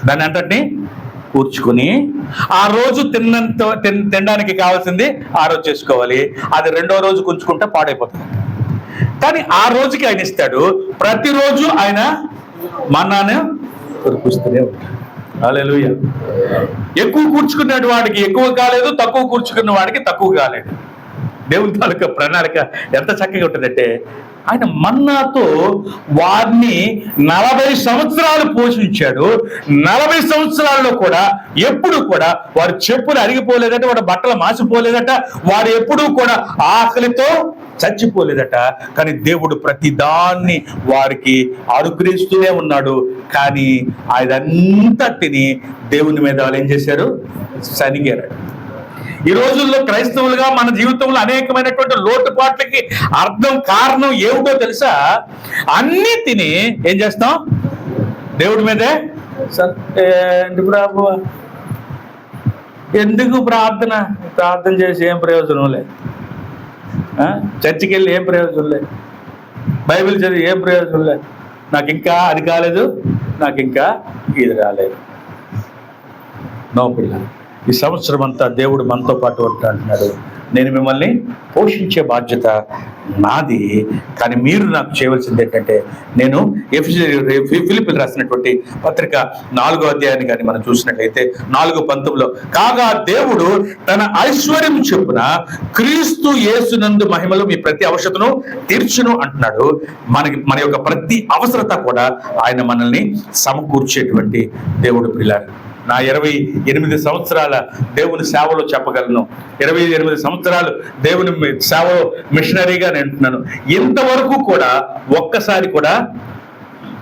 దాన్ని అంటే కూర్చుకుని ఆ రోజు తినడానికి కావాల్సింది ఆ రోజు చేసుకోవాలి. అది 2వ రోజు కూర్చుకుంటే పాడైపోతుంది. కానీ ఆ రోజుకి ఆయన ఇస్తాడు, ప్రతిరోజు ఆయన మన్నాను కురిపిస్తూనే ఉంటాడు. హల్లెలూయా. ఎక్కువ కూర్చుకున్న వాడికి ఎక్కువ కాలేదు, తక్కువ కూర్చుకున్న వాడికి తక్కువ కాలేదు. దేవుని తాలూకా ప్రణాళిక ఎంత చక్కగా ఉంటుందంటే, ఆయన మన్నాతో వారిని 40 సంవత్సరాలు పోషించాడు. 40 సంవత్సరాల్లో కూడా ఎప్పుడు కూడా వారి చెప్పులు అరిగిపోలేదట, వాడి బట్టలు మాసిపోలేదట, వారు ఎప్పుడూ కూడా ఆకలితో చచ్చిపోలేదట. కానీ దేవుడు ప్రతి దాన్ని వారికి అనుగ్రహిస్తూనే ఉన్నాడు. కానీ అదంతా తిని దేవుని మీద వాళ్ళు ఏం చేశారు, సనిగారు. ఈ రోజుల్లో క్రైస్తవులుగా మన జీవితంలో అనేకమైనటువంటి లోటుపాట్లకి కారణం ఏమిటో తెలుసా? అన్నీ తిని ఏం చేస్తాం, దేవుడి మీదే ప్రభు ఎందుకు ప్రార్థన చేసి ఏం ప్రయోజనం లేదు, చర్చికి వెళ్ళి ఏం ప్రయోజనం లేదు, బైబిల్ చదివి ఏం ప్రయోజనం లేదు, నాకు ఇంకా అది కాలేదు, నాకు ఇంకా ఇది రాలేదు. నో పిల్ల, ఈ సంవత్సరం అంతా దేవుడు మనతో పాటు అంటున్నాడు, నేను మిమ్మల్ని పోషించే బాధ్యత నాది. కానీ మీరు నాకు చేయవలసింది ఏంటంటే, నేను ఫిలిప్పీయులకు రాసినటువంటి పత్రిక 4వ అధ్యాయాన్ని కానీ మనం చూసినట్లయితే 4:19 కాగా దేవుడు తన ఐశ్వర్యం చొప్పున క్రీస్తు యేసునందు మహిమలో మీ ప్రతి అవసరతను తీర్చును అంటున్నాడు. మన యొక్క ప్రతి అవసరత కూడా ఆయన మనల్ని సమకూర్చేటువంటి దేవుడు. పిల్లారు, నా 28 సంవత్సరాల దేవుని సేవలో చెప్పగలను, 28 సంవత్సరాలు దేవుని సేవలో మిషనరీగా నేను ఉంటున్నాను. ఇంతవరకు కూడా ఒక్కసారి కూడా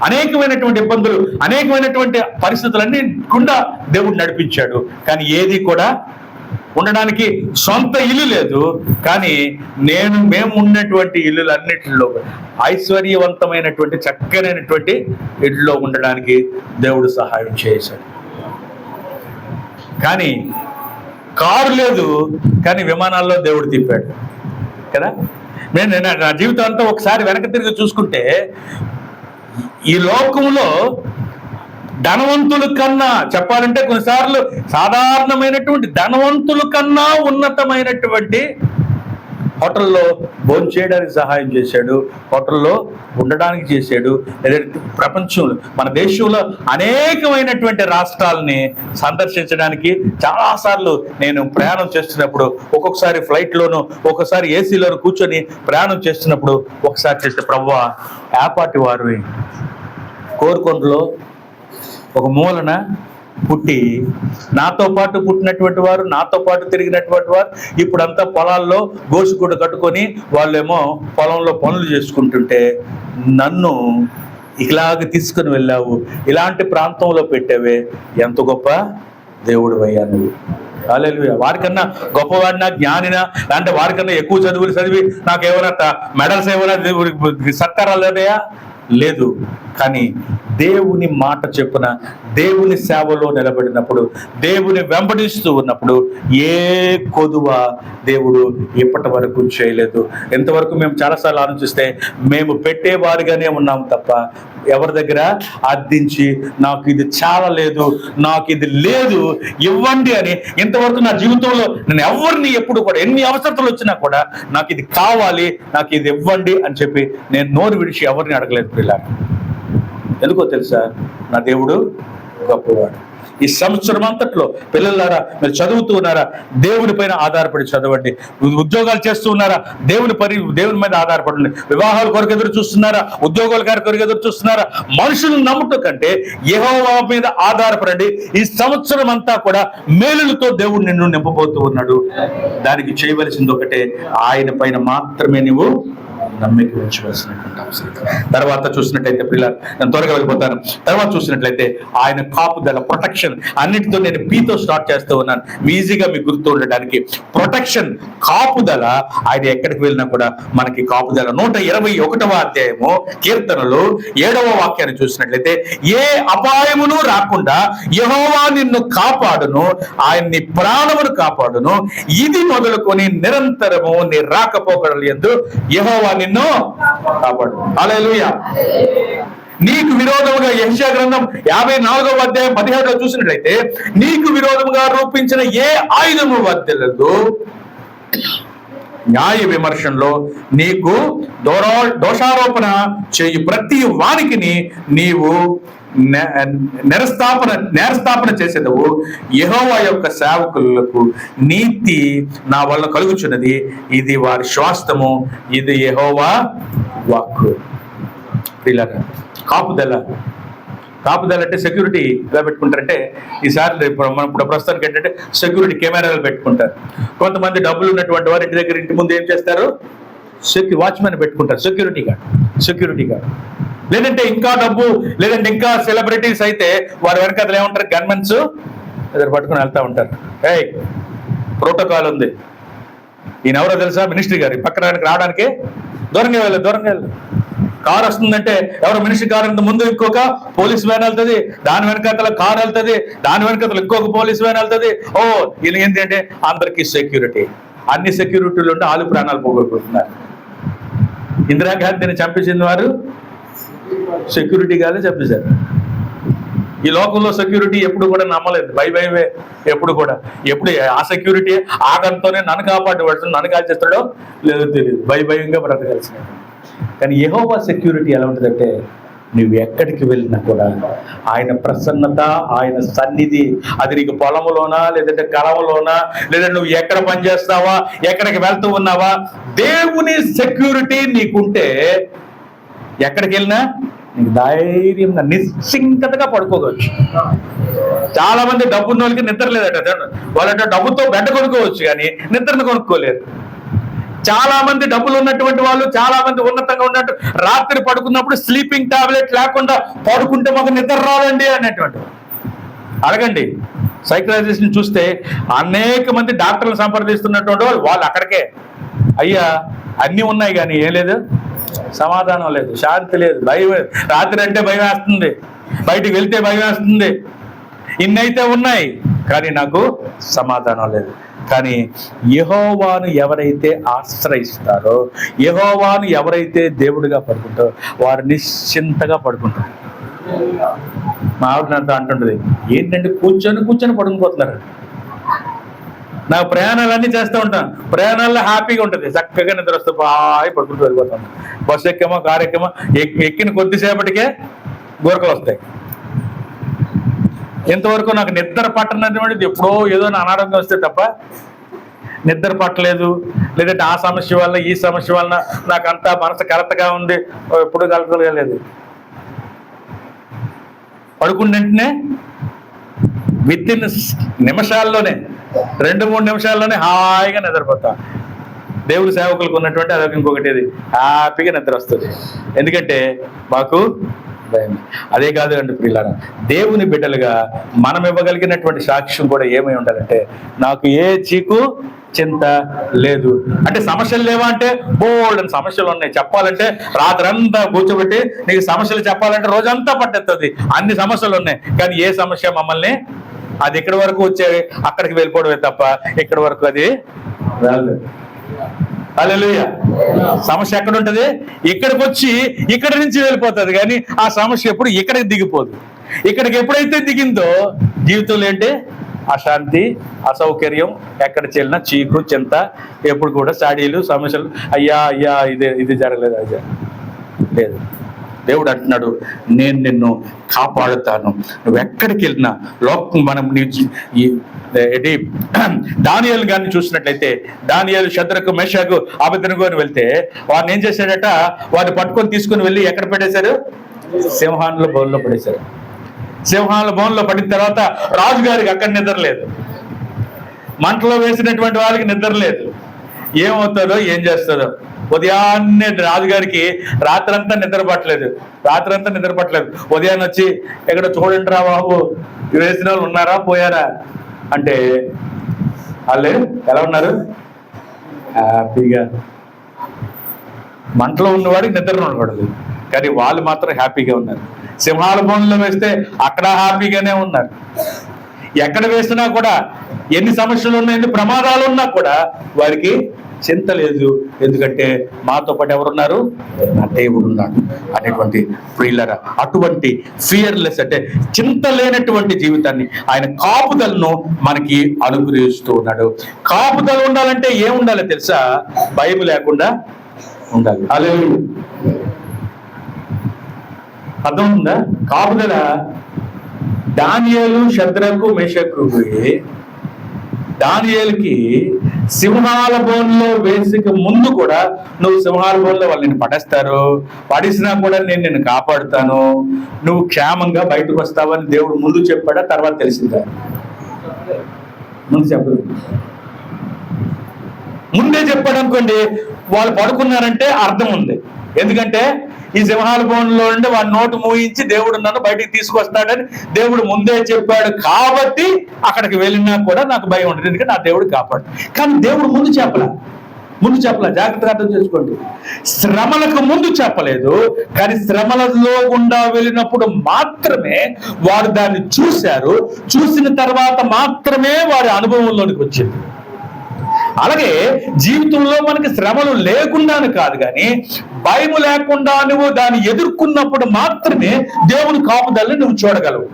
అనేకమైనటువంటి ఇబ్బందులు, అనేకమైనటువంటి పరిస్థితులన్నీ గుండా దేవుడు నడిపించాడు. కానీ ఏది కూడా ఉండడానికి సొంత ఇల్లు లేదు. కానీ మేము ఉన్నటువంటి ఇల్లులన్నిటిలో ఐశ్వర్యవంతమైనటువంటి చక్కనైనటువంటి ఇల్లులో ఉండడానికి దేవుడు సహాయం చేశాడు. కానీ కారు లేదు, కానీ విమానాల్లో దేవుడు తిప్పాడు కదా. నేను నా జీవితం అంతా ఒకసారి వెనక తిరిగి చూసుకుంటే ఈ లోకంలో ధనవంతుల కన్నా, చెప్పాలంటే కొన్నిసార్లు సాధారణమైనటువంటి ధనవంతుల కన్నా ఉన్నతమైనటువంటి హోటల్లో భోజనం చేయడానికి సహాయం చేశాడు, హోటల్లో ఉండడానికి చేశాడు. ప్రపంచంలో మన దేశంలో అనేకమైనటువంటి రాష్ట్రాలని సందర్శించడానికి చాలాసార్లు నేను ప్రయాణం చేస్తున్నప్పుడు, ఒక్కొక్కసారి ఫ్లైట్లోను, ఒక్కొక్కసారి ఏసీలోను కూర్చొని ప్రయాణం చేస్తున్నప్పుడు ఒకసారి చేస్తే, ప్రభువా యాపాటి వారు కోరుకొండలో ఒక మూలన పుట్టి నాతో పాటు పుట్టినటువంటి వారు, నాతో పాటు తిరిగినటువంటి వారు ఇప్పుడంతా పొలాల్లో గోసుగుడ్డ కట్టుకొని వాళ్ళేమో పొలంలో పనులు చేసుకుంటుంటే నన్ను ఇలాగ తీసుకుని వెళ్ళావు, ఇలాంటి ప్రాంతంలో పెట్టావే, ఎంత గొప్ప దేవుడు అయ్యా నువ్వు. హల్లెలూయా. వారికన్నా గొప్పవాడినా, జ్ఞానినా, అంటే వారికన్నా ఎక్కువ చదువులు చదివి నాకు ఏమైనా మెడల్స్ ఏమైనా సత్కారాలు ఉన్నాయా? లేదు. కానీ దేవుని మాట చెప్పున దేవుని సేవలో నిలబడినప్పుడు, దేవుని వెంబడిస్తూ ఉన్నప్పుడు ఏ కొదువ దేవుడు ఇప్పటి వరకు చేయలేదు. ఎంతవరకు మేము చాలాసార్లు ఆలోచిస్తే మేము పెట్టేవారిగానే ఉన్నాం తప్ప ఎవరి దగ్గర అర్థించి నాకు ఇది చాలా లేదు, నాకు ఇది లేదు, ఇవ్వండి అని ఇంతవరకు నా జీవితంలో నేను ఎవరిని ఎప్పుడు కూడా ఎన్ని అవసరతలు వచ్చినా కూడా నాకు ఇది కావాలి, నాకు ఇది ఇవ్వండి అని చెప్పి నేను నోరు విడిచి ఎవరిని అడగలేదు పిల్లలు. ఎందుకో తెలుసా? నా దేవుడు గొప్పవాడు. ఈ సంవత్సరం అంతట్లో పిల్లలారా మీరు చదువుతూ ఉన్నారా? దేవుని పైన ఆధారపడి చదవండి. ఉద్యోగాలు చేస్తూ ఉన్నారా? దేవుని మీద ఆధారపడండి. వివాహాల కొరకు ఎదురు చూస్తున్నారా? ఉద్యోగాల కొరకు ఎదురు చూస్తున్నారా? మనుషులను నమ్ముట కంటే యెహోవా మీద ఆధారపడండి. ఈ సంవత్సరం అంతా కూడా మేలులతో దేవుడు నిన్ను నింపబోతూ ఉన్నాడు. దానికి చేయవలసింది ఒకటే, ఆయన పైన మాత్రమే నువ్వు నమ్మిక ఉంచవలసినటువంటి అవసరం. తర్వాత చూసినట్లయితే పిల్లలు, నేను త్వరగా వెళ్ళిపోతాను. తర్వాత చూసినట్లయితే ఆయన కాపుదల, ప్రొటెక్షన్, అన్నిటితో నేను పీతో స్టార్ట్ చేస్తూ ఉన్నాను ఈజీగా మీకు గుర్తు ఉండడానికి. ప్రొటెక్షన్, కాపుదల. ఆయన ఎక్కడికి వెళ్ళినా కూడా మనకి కాపుదల. 121వ అధ్యాయము కీర్తనలు 7వ వాక్యాన్ని చూసినట్లయితే, ఏ అపాయమును రాకుండా యెహోవా నిన్ను కాపాడును, ఆయన నీ ప్రాణమును కాపాడును, ఇది మొదలుకొని నిరంతరము నీ రాకపోకడలు యందు యెహోవా నిన్ను కాపాడు. హల్లెలూయా. నీకు విరోధముగా యెషయా గ్రంథం 54వ అధ్యాయం 17లో చూసినట్లయితే, నీకు విరోధముగా రూపించిన ఏ ఆయుధము వర్ధిల్లదు, న్యాయ విమర్శంలో నీకు దోషారోపణ చేయు ప్రతి వానికి నీవు నేరస్థాపన చేసేదవు. యెహోవా యొక్క సేవకులకు నీతి నా వల్ల కలుగుచున్నది, ఇది వారి శ్వాసము, ఇది యెహోవా వాక్కు. కాపుదల అంటే సెక్యూరిటీ ఎలా పెట్టుకుంటారంటే, ఈసారి ఇప్పుడు ప్రస్తుతానికి ఏంటంటే సెక్యూరిటీ కెమెరాలు పెట్టుకుంటారు. కొంతమంది డబ్బులు ఉన్నటువంటి వారు ఇంటి ముందు ఏం చేస్తారు? వాచ్మెన్ పెట్టుకుంటారు, సెక్యూరిటీ గార్డ్. లేదంటే ఇంకా డబ్బు, లేదంటే ఇంకా సెలబ్రిటీస్ అయితే వారి వెనకాల ఏమంటారు? గన్మెన్స్ ఎదురు పట్టుకుని వెళ్తా ఉంటారు. ప్రోటోకాల్ ఉంది. ఈయన ఎవరో తెలుసా? మినిస్ట్రీ గారు. పక్కన రావడానికి దూరంగా వెళ్ళు. కారు వస్తుందంటే ఎవరో మినిస్ట్రీ కారు ముందు ఇంకొక పోలీస్ వ్యాన్ వెళ్తుంది, దాని వెనకాతల కారు వెళ్తుంది, దాని వెనకాతల ఇంకొక పోలీస్ వ్యాన్ వెళ్తుంది. వీళ్ళు ఏంటంటే అందరికీ సెక్యూరిటీ. అన్ని సెక్యూరిటీలు ఉంటే ఆలు ప్రాణాలు పోగొట్టుకుంటున్నారు. ఇందిరాగాంధీని చంపించిన వారు సెక్యూరిటీగానే చంపేశారు. ఈ లోకంలో సెక్యూరిటీ ఎప్పుడు కూడా నమ్మలేదు, భయమే ఎప్పుడు ఆ సెక్యూరిటీ ఆగంతోనే నన్ను కాపాడేవాడు, నన్ను కాల్చేస్తాడో లేదో తెలియదు, భయంగా బ్రతకాల్సిన. కానీ యెహోవా సెక్యూరిటీ ఎలా ఉంటుందంటే, నువ్వు ఎక్కడికి వెళ్ళినా కూడా ఆయన ప్రసన్నత, ఆయన సన్నిధి, అది నీకు పొలంలోనా, లేదంటే కలవలోనా, లేదంటే నువ్వు ఎక్కడ పనిచేస్తావా, ఎక్కడికి వెళ్తూ ఉన్నావా, దేవుని సెక్యూరిటీ నీకుంటే ఎక్కడికి వెళ్ళినా నీకు ధైర్యంగా నిశ్చింతగా పడుకోవచ్చు. చాలా మంది డబ్బున్న వాళ్ళకి నిద్ర లేదట. వాళ్ళంటే డబ్బుతో బెడ్డ కొనుక్కోవచ్చు కానీ నిద్రను కొనుక్కోలేరు. చాలా మంది డబ్బులు ఉన్నటువంటి వాళ్ళు, చాలా మంది ఉన్నతంగా ఉన్నట్టు రాత్రి పడుకున్నప్పుడు స్లీపింగ్ టాబ్లెట్ లేకుండా పడుకుంటే మాకు నిద్ర రాదండి అనేటువంటి. అడగండి సైకాలజిస్ట్ని చూస్తే, అనేక మంది డాక్టర్లు సంప్రదిస్తున్నటువంటి వాళ్ళు అక్కడికే, అయ్యా అన్నీ ఉన్నాయి కానీ ఏం లేదు, సమాధానం లేదు, శాంతి లేదు, భయం. రాత్రి అంటే భయం వేస్తుంది, బయటికి వెళ్తే భయం వేస్తుంది, ఇన్నైతే ఉన్నాయి కానీ నాకు సమాధానం లేదు. కానీ యెహోవాను ఎవరైతే ఆశ్రయిస్తారో, యెహోవాను ఎవరైతే దేవుడిగా పడుకుంటారో వారు నిశ్చింతగా పడుకుంటారు. మా ఆవిడ నాతో అంటుంటుంది, ఏంటంటే కూర్చొని పడుకుపోతున్నారు. నా ప్రయాణాలన్నీ చేస్తూ ఉంటాను, ప్రయాణాల్లో హ్యాపీగా ఉంటుంది, చక్కగా నిద్ర వస్తే బాగా పడుకుంటూ వెళ్ళిపోతాను. బస్సు ఎక్కేమో కారు ఎక్కేమో ఎక్కిన కొద్దిసేపటికే గోరకలు వస్తాయి. ఇంతవరకు నాకు నిద్ర పట్టనటువంటిది ఎప్పుడో ఏదో నా అనారోగ్యం వస్తే తప్ప నిద్ర పట్టలేదు, లేదంటే ఆ సమస్య వల్ల ఈ సమస్య వల్ల నాకు అంతా మనసు కలతగా ఉంది, ఎప్పుడు కలతలేదు. పడుకున్న వెంటనే వితిన్ నిమిషాల్లోనే 2-3 నిమిషాల్లోనే హాయిగా నిద్రపోతా. దేవుడి సేవకులకు ఉన్నటువంటి అదొక ఇంకొకటి, ఇది హ్యాపీగా నిద్ర వస్తుంది. ఎందుకంటే మాకు భయం. అదే కాదు అండి ప్రియులారా, దేవుని బిడ్డలుగా మనం ఇవ్వగలిగినటువంటి సాక్ష్యం కూడా ఏమై ఉండాలంటే, నాకు ఏ చీకు చింత లేదు. అంటే సమస్యలు లేవా అంటే బోల్డ్ అని సమస్యలు ఉన్నాయి. చెప్పాలంటే రాత్రంతా కూర్చోబెట్టి నీకు సమస్యలు చెప్పాలంటే రోజంతా పట్టేస్తుంది, అన్ని సమస్యలు ఉన్నాయి. కానీ ఏ సమస్య మమ్మల్ని అది ఇక్కడి వరకు వచ్చే అక్కడికి వెళ్ళిపోవడమే తప్ప ఇక్కడి వరకు అది రాలేదు. హల్లెలూయా. సమస్య ఎక్కడ ఉంటుంది? ఇక్కడికి వచ్చి ఇక్కడి నుంచి వెళ్ళిపోతుంది, కానీ ఆ సమస్య ఎప్పుడు ఇక్కడికి దిగిపోదు. ఇక్కడికి ఎప్పుడైతే దిగిందో జీవితంలో ఏంటి? అశాంతి, అసౌకర్యం, ఎక్కడ చెల్లినా చీకు చింత, ఎప్పుడు కూడా సాడీలు, సమస్యలు. అయ్యా ఇది జరగలేదు, అది లేదు. దేవుడు అంటున్నాడు, నేను నిన్ను కాపాడుతాను. నువ్వు ఎక్కడికి వెళ్ళినా మనం దానియేలు గారిని చూసినట్లయితే, దానియేలు షద్రకు మేషాకు అబేద్నెగో అని వెళ్తే వాడిని ఏం చేశాడట? వాడిని పట్టుకొని తీసుకుని వెళ్ళి ఎక్కడ పెట్టేశారు? సింహాల బోన్లో పడేశారు. సింహాల బోన్లో పడిన తర్వాత రాజుగారికి అక్కడ నిద్ర లేదు, మంటలో వేసినటువంటి వాళ్ళకి నిద్ర లేదు. ఏమవుతుందో ఏం చేస్తుందో. ఉదయాన్నే రాజుగారికి రాత్రంతా నిద్ర పట్టలేదు. ఉదయాన్నే వచ్చి ఎక్కడ చూడండి రా బాబు, వేసిన వాళ్ళు ఉన్నారా పోయారా అంటే వాళ్ళు ఎలా ఉన్నారు? హ్యాపీగా. మంటలో ఉన్నవాడికి నిద్ర ఉండకూడదు, కానీ వాళ్ళు మాత్రం హ్యాపీగా ఉన్నారు. సింహాల బోన్లో వేస్తే అక్కడ హ్యాపీగానే ఉన్నారు. ఎక్కడ వేసినా కూడా ఎన్ని సమస్యలు ఉన్నా, ఎన్ని ప్రమాదాలు ఉన్నా కూడా వారికి చింత లేదు. ఎందుకంటే మాతో పాటు ఎవరున్నారు? నా దేవుడు ఉన్నాడు అనేటువంటి ప్రియులరా, అటువంటి ఫియర్లెస్ అంటే చింత లేనటువంటి జీవితాన్ని ఆయన కాపుదలను మనకి అనుగ్రహిస్తూ ఉన్నాడు. కాపుదల ఉండాలంటే ఏముండాలో తెలుసా? భయం లేకుండా ఉండాలి. హల్లెలూయా. అర్థం ఉందా? కాపుదల. దానియేలు షద్రకు మేషకుకి, దానియేలుకి సింహాల బోన్లో వేసిక ముందు కూడా, నువ్వు సింహాల బోన్లో వాళ్ళు నిన్ను పడేస్తారు, పడేసినా కూడా నేను నిన్ను కాపాడుతాను, నువ్వు క్షేమంగా బయటకు వస్తావని దేవుడు ముందు చెప్పాడా? తర్వాత తెలిసిందా? ముందు చెప్పలేదు. ముందే చెప్పాడు అనుకోండి, వాళ్ళు పడుకున్నారంటే అర్థం ఉంది. ఎందుకంటే ఈ సింహాల బోన్లో ఉండి వాడి నోటు మూయించి దేవుడు నన్ను బయటికి తీసుకొస్తాడని దేవుడు ముందే చెప్పాడు కాబట్టి అక్కడికి వెళ్ళినా కూడా నాకు భయం ఉంటుంది, ఎందుకంటే నా దేవుడు కాపాడు. కానీ దేవుడు ముందు చెప్పలే. జాగ్రత్తగా అర్థం చేసుకోండి. శ్రమలకు ముందు చెప్పలేదు, కానీ శ్రమలలో గుండా వెళ్ళినప్పుడు మాత్రమే వారు దాన్ని చూశారు. చూసిన తర్వాత మాత్రమే వారి అనుభవంలోనికి వచ్చింది. అలాగే జీవితంలో మనకి శ్రమలు లేకుండాను కాదు, కానీ భయం లేకుండా నువ్వు దాన్ని ఎదుర్కొన్నప్పుడు మాత్రమే దేవుని కాపుదలని నువ్వు చూడగలవు.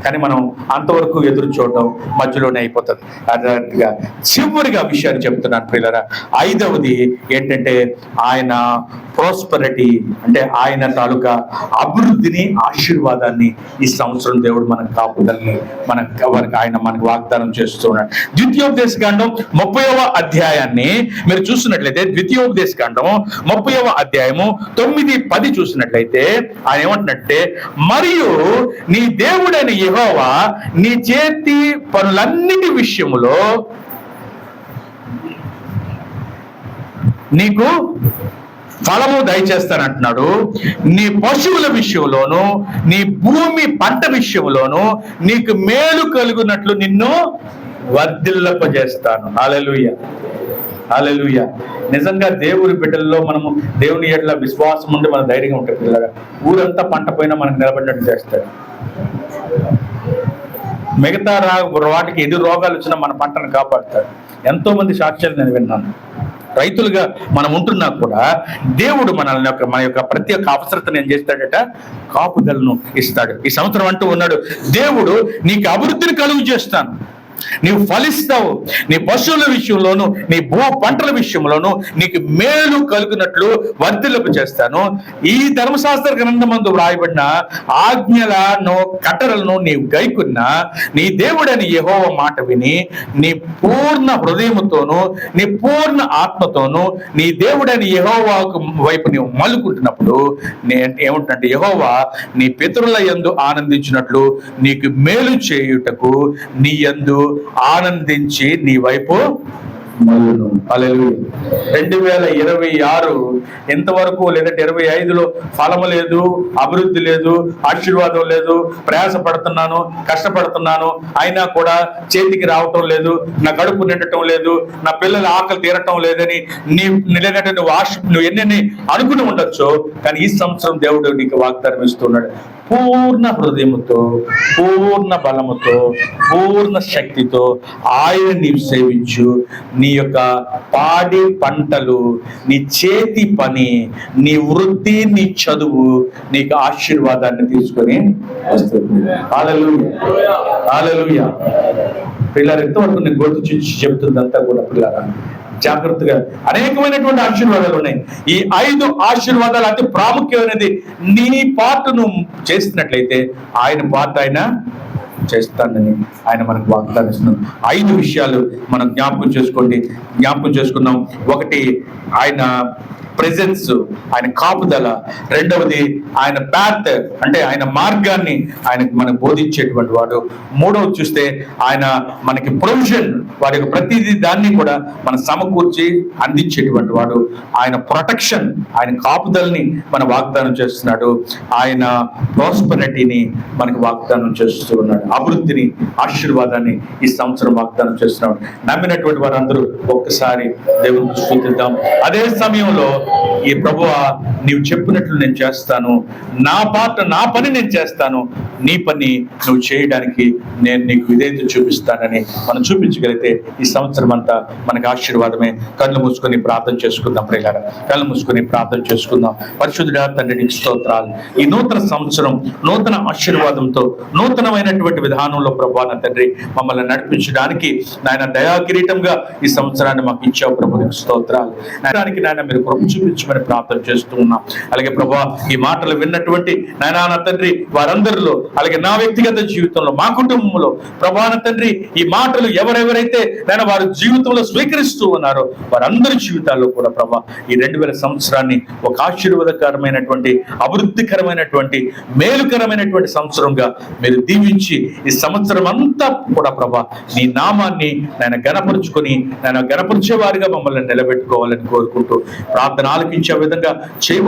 కానీ మనం అంతవరకు ఎదురు చూడడం మధ్యలోనే అయిపోతుంది. అదేగా చివరిగా విషయాన్ని చెప్తున్నాను ప్రియులారా. 5వది ఏంటంటే ఆయన ప్రాస్పరిటీ, అంటే ఆయన తాలూకా అభివృద్ధిని, ఆశీర్వాదాన్ని ఈ సంవత్సరం దేవుడు మన కాపుదలని ఆయన మనకు వాగ్దానం చేస్తున్నాడు. ద్వితీయోపదేశకాండం 30వ అధ్యాయాన్ని మీరు చూసినట్లయితే, ద్వితీయోపదేశకాండం 30వ అధ్యాయము 9-10 చూసినట్లయితే ఆయన ఏమంటున్నట్టే, మరియు నీ దేవుడైన యెహోవా నీ చేతి పనులన్నిటి విషయములో నీకు ఫలము దయచేస్తానంటున్నాడు. నీ పశువుల విషయంలోను, నీ భూమి పంట విషయంలోను నీకు మేలు కలుగునట్లు నిన్ను వర్ధిల్లపజేస్తాను. హల్లెలూయా. హల్లెలూయా. నిజంగా దేవుని బిడ్డల్లో మనము దేవుని ఎడల విశ్వాసం ఉండి మన ధైర్యంగా ఉంటుంది. ఊరంతా పంట పోయినా మనకు నిలబడినట్టు చేస్తాడు. మిగతా వాటికి ఎన్ని రోగాలు వచ్చినా మన పంటను కాపాడుతాడు. ఎంతో మంది సాక్ష్యాలు నేను విన్నాను. రైతులుగా మనం ఉంటున్నా కూడా దేవుడు మన యొక్క ప్రతి ఒక్క అవసరతను ఏం చేస్తాడట, కాపుదలను ఇస్తాడు. ఈ సంవత్సరం అంటూ ఉన్నాడు, దేవుడు నీకు అభివృద్ధిని కలుగు చేస్తాను, నీవు ఫలిస్తావు, నీ పశువుల విషయంలోను నీ భూ పంటల విషయంలోను నీకు మేలు కలుగునట్లు వర్ధిల్లింప చేస్తాను. ఈ ధర్మశాస్త్ర గ్రంథమందు వ్రాయబడిన ఆజ్ఞలను కట్టడలను నీవు గైకున్న నీ దేవుడని యెహోవా మాట విని నీ పూర్ణ హృదయముతోను నీ పూర్ణ ఆత్మతోను నీ దేవుడని యెహోవా వైపు నీవు మలుకుంటున్నప్పుడు ఏముంటుందంటే, యెహోవా నీ పితరుల యందు ఆనందించినట్లు నీకు మేలు చేయుటకు నీ యందు ఆనందించి నీ వైపు మళ్ళును. హల్లెలూయా. 2026 ఎంతవరకు లేదంటే 25లో ఫలము లేదు, అభివృద్ధి లేదు, ఆశీర్వాదం లేదు, ప్రయాసపడుతున్నాను, కష్టపడుతున్నాను, అయినా కూడా చేతికి రావటం లేదు, నా కడుపు నిండటం లేదు, నా పిల్లల ఆకలి తీరటం లేదని నువ్వు ఎన్నెన్ని అనుకుని ఉండొచ్చు. కానీ ఈ సంవత్సరం దేవుడు నీకు వాగ్దానం ఇస్తున్నాడు, పూర్ణ హృదయముతో, పూర్ణ బలముతో, పూర్ణ శక్తితో ఆయన నీవు సేవించు. నీ యొక్క పాడి పంటలు, నీ చేతి పని, నీ వృద్ధి, నీ చదువు నీకు ఆశీర్వాదాన్ని తీసుకొని వస్తుంది. హల్లెలూయా, హల్లెలూయా. పిల్లలు ఎంతవరకు నేను గుర్తు చెబుతుందంతా కూడా పిల్లరా జాగ్రత్తగా, అనేకమైనటువంటి ఆశీర్వాదాలు ఉన్నాయి. ఈ 5 ఆశీర్వాదాలు అతి ప్రాముఖ్యమైనది. నీ పార్ట్ నువ్వు చేస్తున్నట్లయితే ఆయన పార్ట్ ఆయన చేస్తానని ఆయన మనకు వాగ్దానం ఇస్తున్నాం. 5 విషయాలు మనం జ్ఞాపకం చేసుకున్నాం. ఒకటి, ఆయన ప్రెజెన్స్, ఆయన కాపుదల. రెండవది, ఆయన పాత్ అంటే ఆయన మార్గాన్ని ఆయన మనకు బోధించేటువంటి వాడు. మూడవది చూస్తే ఆయన మనకి ప్రొవిజన్, వాడి యొక్క ప్రతిదీ దాన్ని కూడా మన సమకూర్చి అందించేటువంటి వాడు. ఆయన ప్రొటెక్షన్, ఆయన కాపుదలని మన వాగ్దానం చేస్తున్నాడు. ఆయన ప్రాస్పరిటీని మనకి వాగ్దానం చేస్తూ ఉన్నాడు. అభివృద్ధిని, ఆశీర్వాదాన్ని ఈ సంవత్సరం వాగ్దానం చేస్తున్నాడు. నమ్మినటువంటి వారందరూ ఒక్కసారి దేవుని స్తుతిద్దాం. అదే సమయంలో, ఈ ప్రభువా నీవు చెప్పినట్లు నేను చేస్తాను, నా పని నేను చేస్తాను, నీ పని నువ్వు చేయడానికి నేను నీకు విధేయత చూపిస్తానని మనం చూపించగలిగితే ఈ సంవత్సరం అంతా మనకు ఆశీర్వాదమే. కళ్ళు మూసుకొని ప్రార్థన చేసుకుందాం ప్రియులారా, కళ్ళు మూసుకొని ప్రార్థన చేసుకుందాం. పరిశుద్ధుడా తండ్రి నీకు స్తోత్రాలు. ఈ నూతన సంవత్సరం నూతన ఆశీర్వాదంతో, నూతనమైనటువంటి విధానంలో ప్రభువా నా తండ్రి మమ్మల్ని నడిపించడానికి నాయన దయా కిరీటంగా ఈ సంవత్సరాన్ని మాకు ఇచ్చావు ప్రభు, నీకు స్తోత్రాలు. నాయన మీరు కృప చూపించమని ప్రార్థన చేస్తూ ఉన్నాం. అలాగే ప్రభువా ఈ మాటలు విన్నటువంటి నాయనా నా తండ్రి వారందరిలో, అలాగే నా వ్యక్తిగత జీవితంలో, మా కుటుంబంలో ప్రభువా నా తండ్రి ఈ మాటలు ఎవరెవరైతే నేను వారి జీవితంలో స్వీకరిస్తూ ఉన్నారో వారందరి జీవితాల్లో కూడా ప్రభువా ఈ 2000 సంవత్సరాన్ని ఒక ఆశీర్వాదకరమైనటువంటి, అభివృద్ధికరమైనటువంటి, మేలుకరమైనటువంటి సంవత్సరంగా మీరు దీవించి ఈ సంవత్సరం అంతా కూడా ప్రభువా నీ నామాన్ని నేను గణపరుచుకొని గణపరిచే వారిగా మమ్మల్ని నిలబెట్టుకోవాలని కోరుకుంటూ ప్రార్థన ఆలకించే విధంగా చేయబో